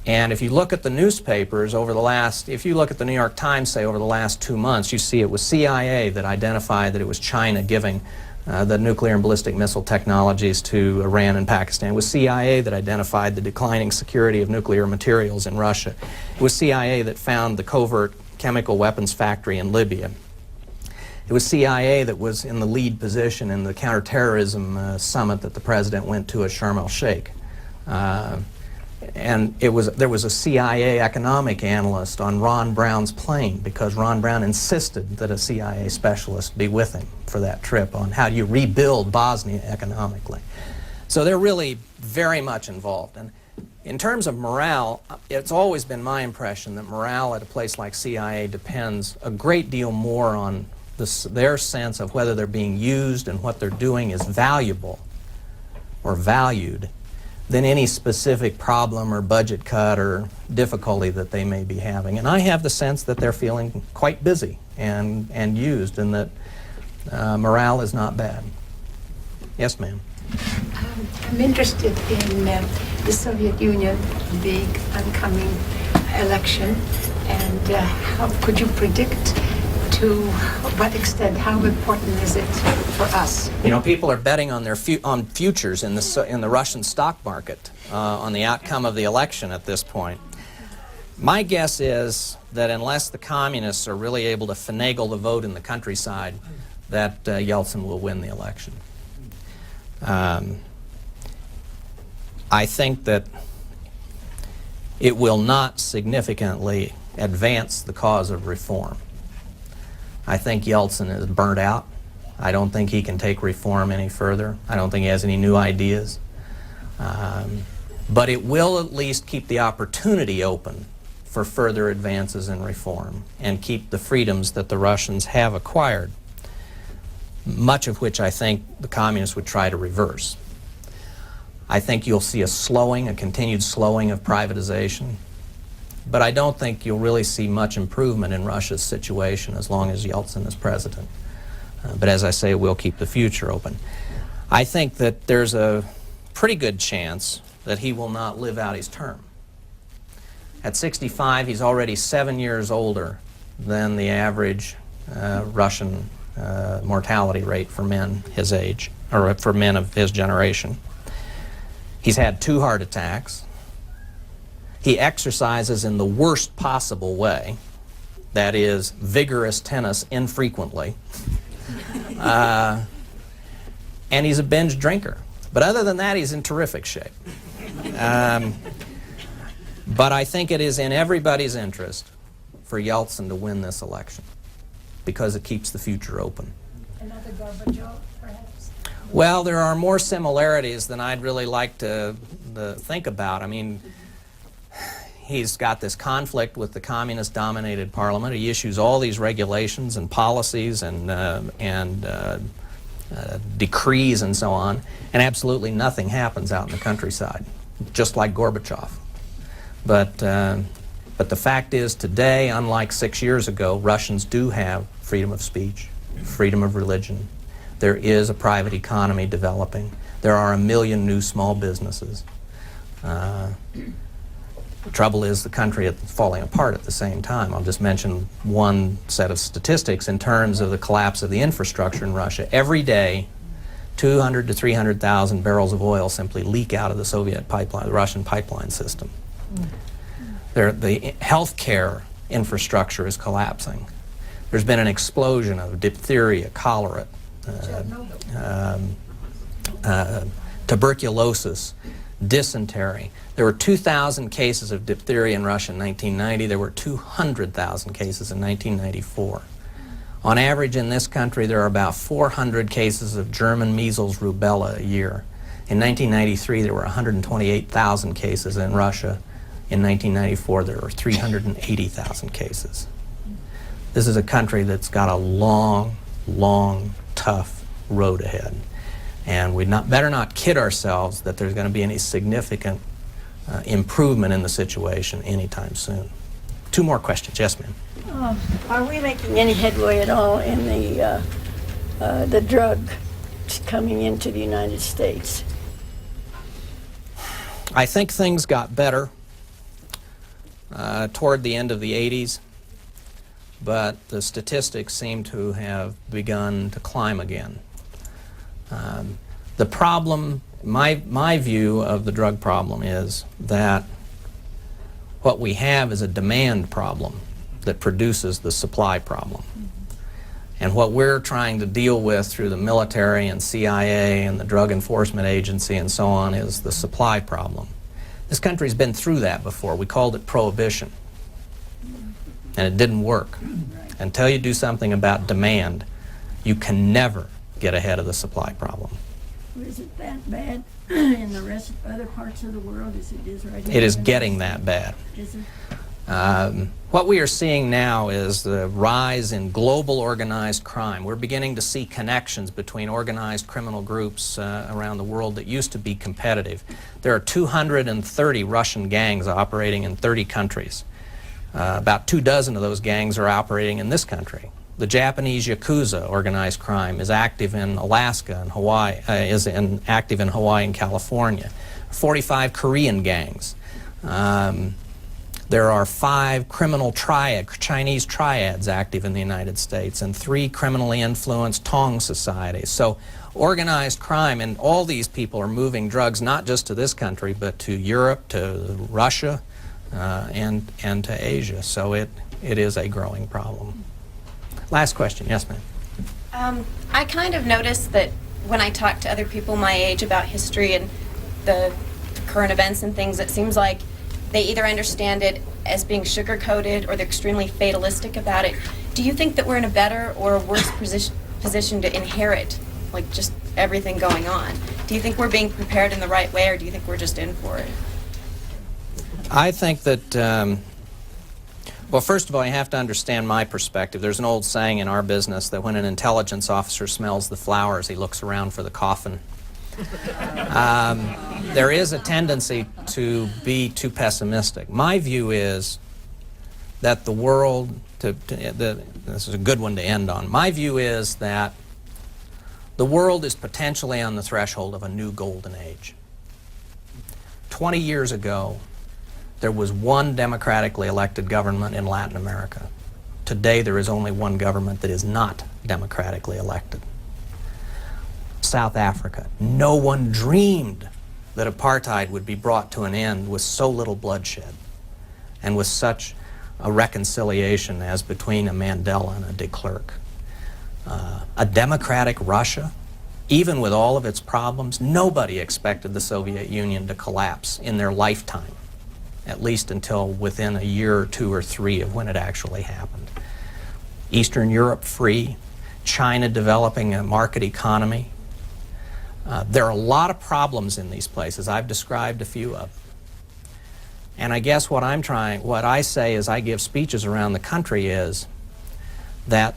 if you look at the newspapers over the last, if you look at the New York Times, say, over the last 2 months, you see it was CIA that identified that it was China giving the nuclear and ballistic missile technologies to Iran and Pakistan. It was CIA that identified the declining security of nuclear materials in Russia. It was CIA that found the Covert chemical weapons factory in Libya. It was CIA that was in the lead position in the counterterrorism summit that the president went to at Sharm el-Sheikh. And there was a CIA economic analyst on Ron Brown's plane because Ron Brown insisted that a CIA specialist be with him for that trip on how do you rebuild Bosnia economically. So they're really very much involved. And in terms of morale, it's always been my impression that morale at a place like CIA depends a great deal more on their sense of whether they're being used and what they're doing is valuable or valued than any specific problem or budget cut or difficulty that they may be having. And I have the sense that they're feeling quite busy and used, and that morale is not bad. Yes, ma'am. I'm interested in the Soviet Union, the oncoming election, and how could you predict to what extent, how important is it for us? You know, people are betting on their on futures in the Russian stock market on the outcome of the election at this point. My guess is that unless the communists are really able to finagle the vote in the countryside, that Yeltsin will win the election. I think that it will not significantly advance the cause of reform. I think Yeltsin is burnt out. I don't think he can take reform any further. I don't think he has any new ideas. But it will at least keep the opportunity open for further advances in reform and keep the freedoms that the Russians have acquired, much of which I think the communists would try to reverse. I think you'll see a continued slowing of privatization. But I don't think you'll really see much improvement in Russia's situation as long as Yeltsin is president. But as I say, we'll keep the future open. I think that there's a pretty good chance that he will not live out his term. At 65, he's already 7 years older than the average Russian mortality rate for men his age, or for men of his generation. He's had 2 heart attacks. He exercises in the worst possible way, that is, vigorous tennis infrequently. And he's a binge drinker. But other than that, he's in terrific shape. But I think it is in everybody's interest for Yeltsin to win this election because it keeps the future open. Another Gorbachev, perhaps? Well, there are more similarities than I'd really like to think about. I mean, he's got this conflict with the communist-dominated parliament. He issues all these regulations and policies and decrees and so on, and absolutely nothing happens out in the countryside, just like Gorbachev. But the fact is, today, unlike 6 years ago, Russians do have freedom of speech, freedom of religion. There is a private economy developing. There are 1 million new small businesses. The trouble is the country is falling apart at the same time. I'll just mention one set of statistics in terms of the collapse of the infrastructure in Russia. Every day, 200 to 300,000 barrels of oil simply leak out of the Soviet pipeline, the Russian pipeline system. The healthcare infrastructure is collapsing. There's been an explosion of diphtheria, cholera, tuberculosis, dysentery. There were 2,000 cases of diphtheria in Russia in 1990. There were 200,000 cases in 1994. On average in this country, there are about 400 cases of German measles, rubella a year. In 1993, there were 128,000 cases in Russia. In 1994, there were 380,000 cases. This is a country that's got a long, long, tough road ahead. And we better not kid ourselves that there's going to be any significant improvement in the situation anytime soon. 2 more questions. Yes, ma'am. Are we making any headway at all in the drug coming into the United States? I think things got better toward the end of the 80s, but the statistics seem to have begun to climb again. The problem, my view of the drug problem is that what we have is a demand problem that produces the supply problem. And what we're trying to deal with through the military and CIA and the Drug Enforcement Agency and so on is the supply problem. This country's been through that before. We called it prohibition. And it didn't work. Until you do something about demand, you can never get ahead of the supply problem. Is it that bad in the rest of other parts of the world as it is right here? It is getting that bad. Is it? What we are seeing now is the rise in global organized crime. We're beginning to see connections between organized criminal groups around the world that used to be competitive. There are 230 Russian gangs operating in 30 countries. About 24 of those gangs are operating in this country. The Japanese Yakuza organized crime is active in Alaska and Hawaii, active in Hawaii and California. 45 Korean gangs. There are 5 criminal Chinese triads active in the United States and 3 criminally influenced Tong societies. So organized crime, and all these people are moving drugs not just to this country, but to Europe, to Russia, and to Asia. So it is a growing problem. Last question. Yes, ma'am. I kind of noticed that when I talk to other people my age about history and the current events and things, it seems like they either understand it as being sugar-coated or they're extremely fatalistic about it. Do you think that we're in a better or a worse position to inherit, like, just everything going on? Do you think we're being prepared in the right way, or do you think we're just in for it? I think that, well, first of all, you have to understand my perspective. There's an old saying in our business that when an intelligence officer smells the flowers, he looks around for the coffin. There is a tendency to be too pessimistic. My view is that the world, this is a good one to end on, my view is that the world is potentially on the threshold of a new golden age. 20 years ago, there was one democratically elected government in Latin America. Today, there is only one government that is not democratically elected. South Africa. No one dreamed that apartheid would be brought to an end with so little bloodshed and with such a reconciliation as between a Mandela and a de Klerk. A democratic Russia, even with all of its problems, nobody expected the Soviet Union to collapse in their lifetime, at least until within a year or 2 or 3 of when it actually happened. Eastern Europe free, China developing a market economy. There are a lot of problems in these places. I've described a few of them. And I guess what I say as I give speeches around the country is that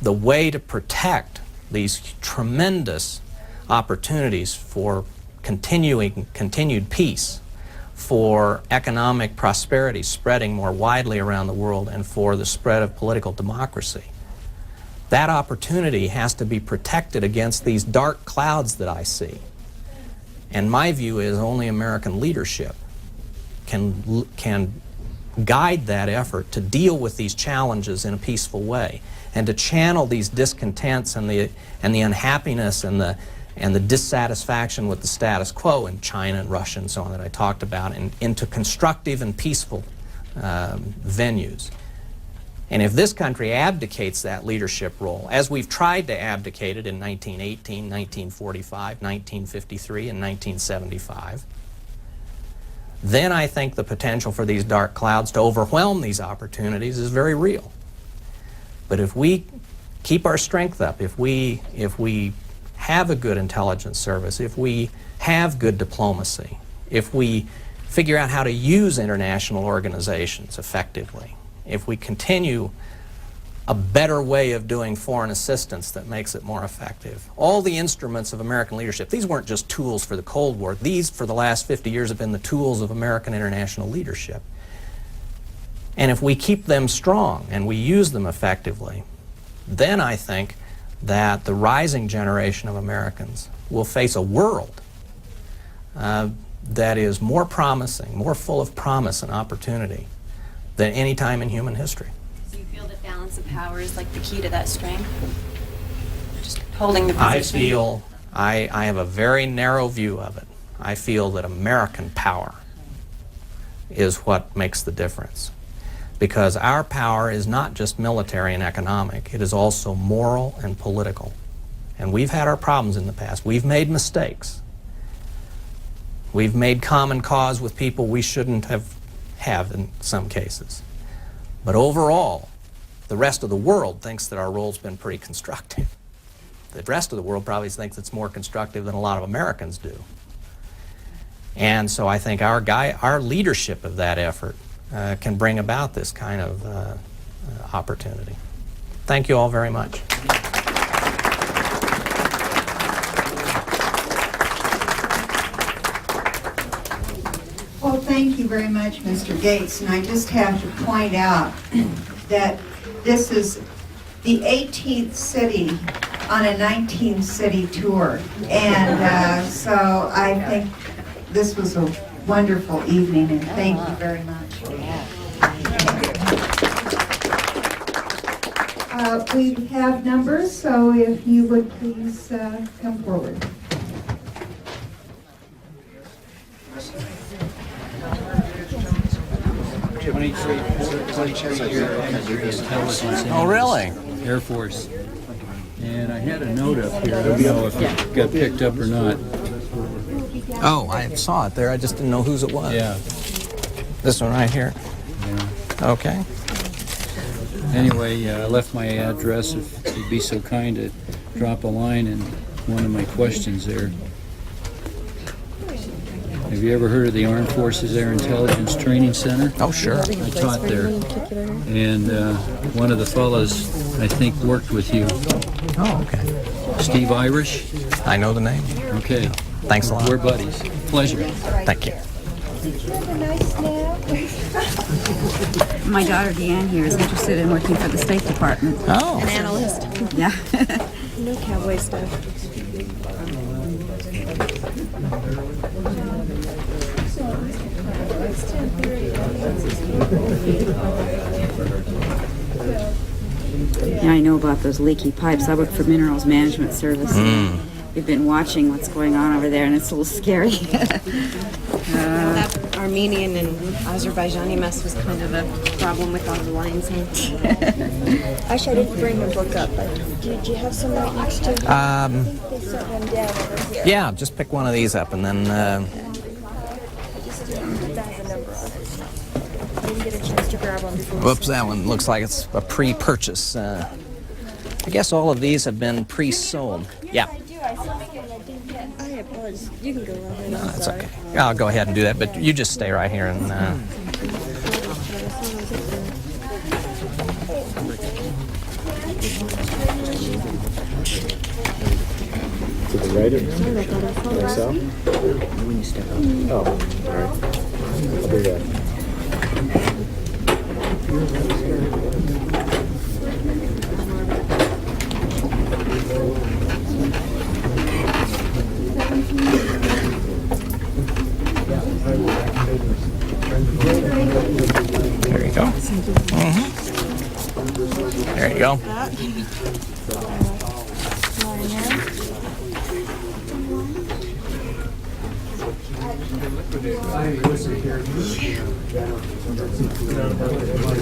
the way to protect these tremendous opportunities for continued peace, for economic prosperity spreading more widely around the world, and for the spread of political democracy That opportunity has to be protected against these dark clouds that I see. And my view is only American leadership can guide that effort to deal with these challenges in a peaceful way and to channel these discontents and the unhappiness and the dissatisfaction with the status quo in China and Russia and so on that I talked about into constructive and peaceful venues. And if this country abdicates that leadership role, as we've tried to abdicate it in 1918, 1945, 1953, and 1975, then I think the potential for these dark clouds to overwhelm these opportunities is very real. But if we keep our strength up, if we have a good intelligence service, if we have good diplomacy, if we figure out how to use international organizations effectively, if we continue a better way of doing foreign assistance that makes it more effective. All the instruments of American leadership, these weren't just tools for the Cold War. These, for the last 50 years, have been the tools of American international leadership. And if we keep them strong and we use them effectively, then I think that the rising generation of Americans will face a world that is more promising, more full of promise and opportunity than any time in human history. Do you feel that balance of power is like the key to that strength? Just holding the position? I have a very narrow view of it. I feel that American power is what makes the difference. Because our power is not just military and economic, it is also moral and political. And we've had our problems in the past. We've made mistakes. We've made common cause with people we shouldn't have in some cases. But overall, the rest of the world thinks that our role's been pretty constructive. The rest of the world probably thinks it's more constructive than a lot of Americans do. And so I think our leadership of that effort can bring about this kind of opportunity. Thank you all very much. Well, thank you very much, Mr. Gates. And I just have to point out that this is the 18th city on a 19-city tour. And so I think this was a wonderful evening, and thank you very much. We have numbers, so if you would please come forward. Oh, really? Air Force. And I had a note up here. I don't know if it got picked up or not. Oh, I saw it there. I just didn't know whose it was. Yeah. This one right here? Yeah. Okay. Anyway, I left my address if you'd be so kind to drop a line in one of my questions there. Have you ever heard of the Armed Forces Air Intelligence Training Center? Oh, sure. I taught there. And one of the fellows, I think, worked with you. Oh, okay. Steve Irish? I know the name. Okay. Thanks a lot. We're buddies. Pleasure. Thank you. My daughter Deanne here is interested in working for the State Department. Oh. An analyst. Yeah. No cowboy stuff. Yeah, I know about those leaky pipes. I work for Minerals Management Service. We've been watching what's going on over there, and it's a little scary. That Armenian and Azerbaijani mess was kind of a problem with all the lines. Actually, I didn't bring the book up, but did you have some right next to you? I think they set one down over here. Yeah, just pick one of these up and then... That has a number on it. I didn't get a chance to grab one before. Whoops, that one looks like it's a pre-purchase. I guess all of these have been pre-sold. Yeah. I do. I saw something I didn't get. I apologize. You can go ahead. No, that's okay. I'll go ahead and do that, but you just stay right here and... To the right of myself? When you step up. Oh, all right. I'll do that. There you go.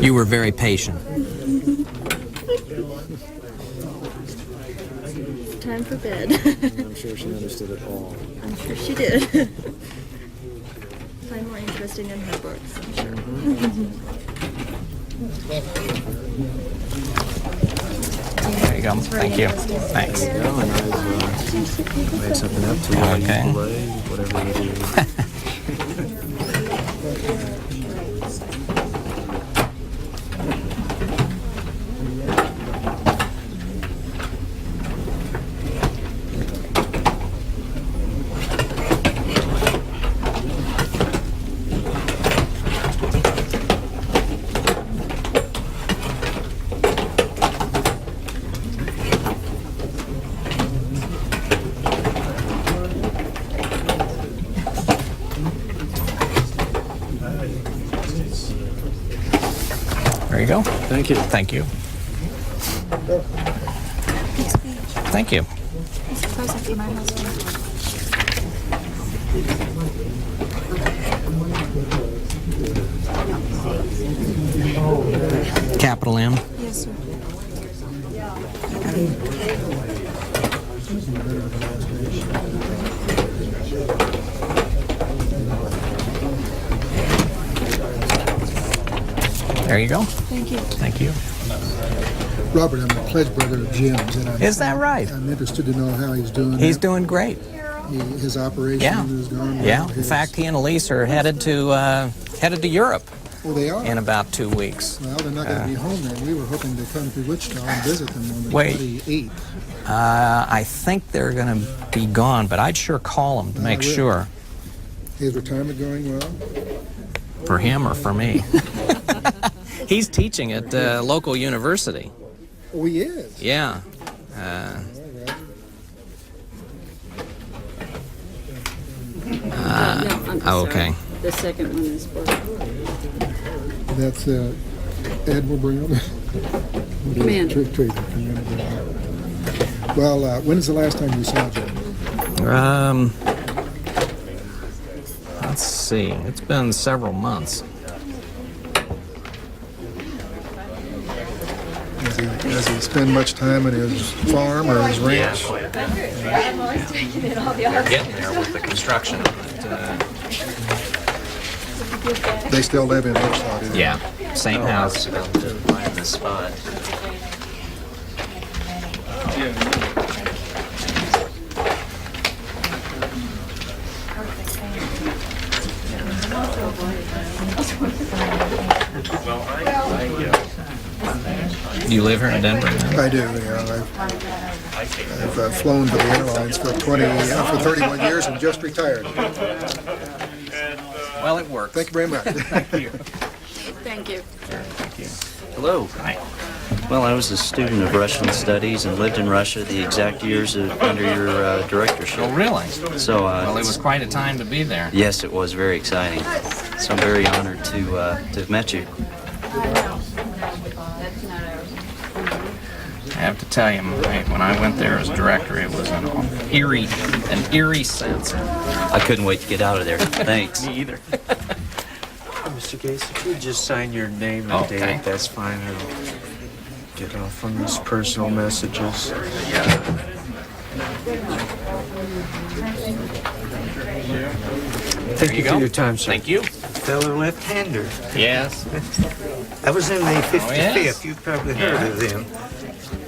You were very patient. Time for bed. I'm sure she understood it all. I'm sure she did. Find more interesting in her books, I'm sure. There you go. Thank you. Thanks. Yeah, and I've made something up to you. Okay. Play, whatever you do. There you go. Thank you. Thank you. Thank you. It's a present for my husband. Capital M. Yes, sir. There you go. Thank you. Thank you. Robert, I'm a pledge brother of Jim's, and Is that right? I'm interested to know how he's doing. He's doing great. His operation Yeah. is gone. Yeah. In fact, he and Elise are headed to Europe Oh, they are? in about 2 weeks. Well, they're not going to be home then. We were hoping to come to Wichita and visit them on the Wait. 28th. I think they're going to be gone, but I'd sure call him to make will. sure. Is retirement going well? For him or for me? He's teaching at a local university. Oh, he is? Yeah. Okay. The second one is for That's Admiral Brown. Commander. Commander Brown. Well, when is the last time you saw Jim? Let's see. It's been several months. Does he spend much time at his farm or his ranch? I'm always taking in all the They're getting there with the construction. They still live in Wichita, do they? Yeah. Same house. Find the spot. Do you live here in Denver now? I do, yeah. I've flown for the airlines for 31 years and just retired. Well, it works. Thank you very much. Thank you. Thank you. Thank you. Hello. Hi. Well, I was a student of Russian studies and lived in Russia the exact years under your directorship. Oh, really? So, Well, it was quite a time to be there. yes, it was very exciting. So I'm very honored to have met you. I have to tell you, when I went there as director, it was an eerie sense. I couldn't wait to get out of there. Thanks. Me either. Mr. Gates, if you just sign your name and Okay. date, that's fine. I'll get off from these personal messages. There Thank you you go. for your time, sir. Thank you. Fellow left-hander. Yes. I was in the 55th. yes. You've probably heard of them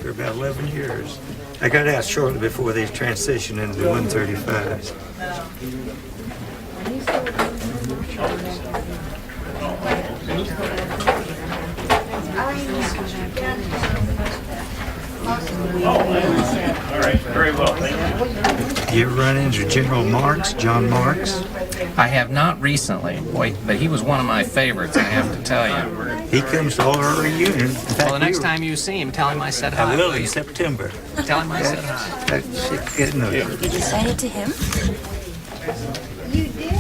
for about 11 years. I got out shortly before they transitioned into the 135s. All right, very well, thank you. You ever run into General Marks, John Marks? I have not recently, boy, but he was one of my favorites, I have to tell you. He comes to all our reunions. Well, the next time you see him, tell him I said hi. I will will in you? September. Tell him I said hi. That's good enough. Did you send it to him? You did.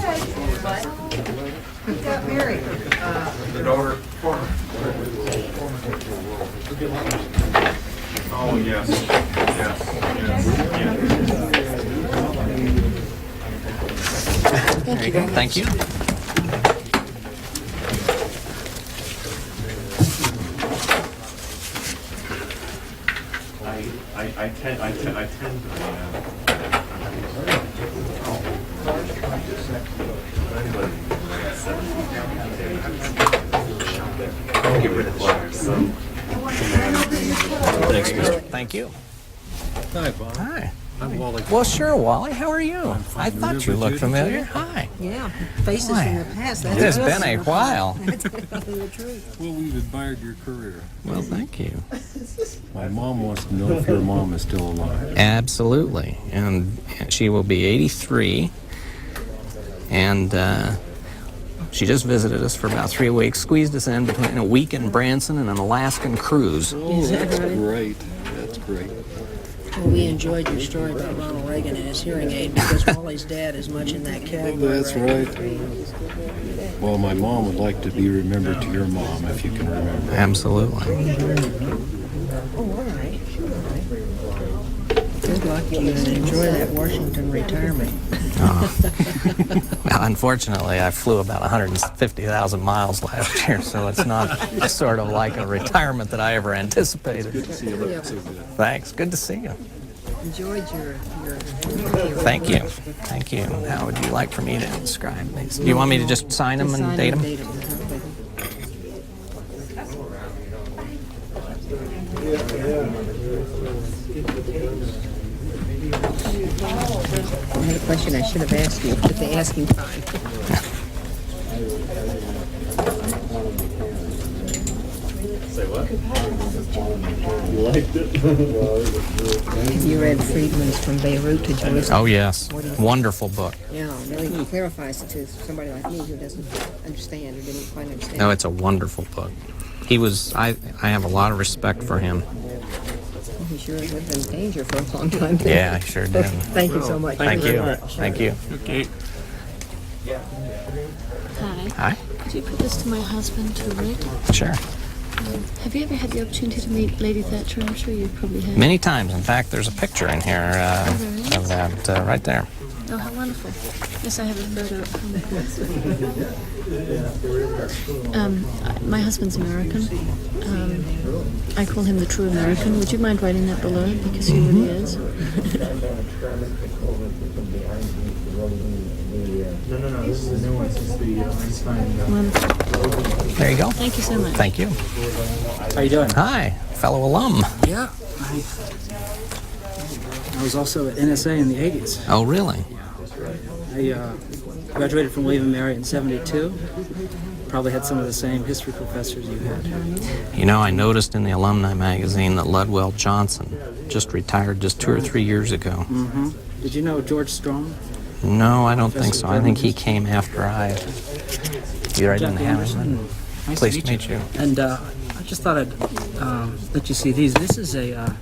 He got married. The daughter, former Oh, yes, yes, yes, There you go. Thank you. I tend Thanks, Mr. Thank you. Hi, Bob. Hi. I'm Wally. Well, sure, Wally. How are you? I thought you looked familiar. Hi. Yeah, faces Boy, from the past. it has been a while. That's the truth. Well, we've admired your career. Well, thank you. My mom wants to know if your mom is still alive. Absolutely. And she will be 83. And she just visited us for about 3 weeks, squeezed us in between a week in Branson and an Alaskan cruise. Oh, that's great. That's great. Well, we enjoyed your story about Ronald Reagan and his hearing aid because Wally's dad is much in that category. That's right. Well, my mom would like to be remembered to your mom, if you can remember. Absolutely. Oh, all right. Good luck to you and enjoy that Washington retirement. Now, unfortunately, I flew about 150,000 miles last year, so it's not sort of like a retirement that I ever anticipated. Good to see you. Thanks. Good to see you. Enjoyed your Thank you. Thank you. How would you like for me to describe these? Do you want me to just sign them and date them? I had a question I should have asked you at the asking time. Say what? You liked it? Have you read Friedman's From Beirut to Jerusalem? Oh, yes. Wonderful book. Yeah, really clarifies it to somebody like me who doesn't understand or didn't quite understand. No, it's a wonderful book. He was, I have a lot of respect for him. He sure lived in danger for a long time. Yeah, I sure did. Thank you so much. Thank you. very much. Thank you. Okay. Hi. Hi. Could you put this to my husband to read? Sure. Have you ever had the opportunity to meet Lady Thatcher? I'm sure you probably have. Many times. In fact, there's a picture in here of that right there. Oh, how wonderful. Yes, I have a photo. My husband's American. I call him the true American. Would you mind writing that below? Because he really is. No, this is the new one. This is the Einstein. Wonderful. There you go. Thank you so much. Thank you. How you doing? Hi, fellow alum. Yeah. I was also at NSA in the 80s. Oh, really? I graduated from William & Mary in 72. Probably had some of the same history professors you had. You know, I noticed in the alumni magazine that Ludwell Johnson just retired just 2 or 3 years ago. Mm-hmm. Did you know George Strom? No, I don't think so. I think he came after I. Either I didn't have him. Nice Pleased to meet you. And I just thought I'd let you see these. This is a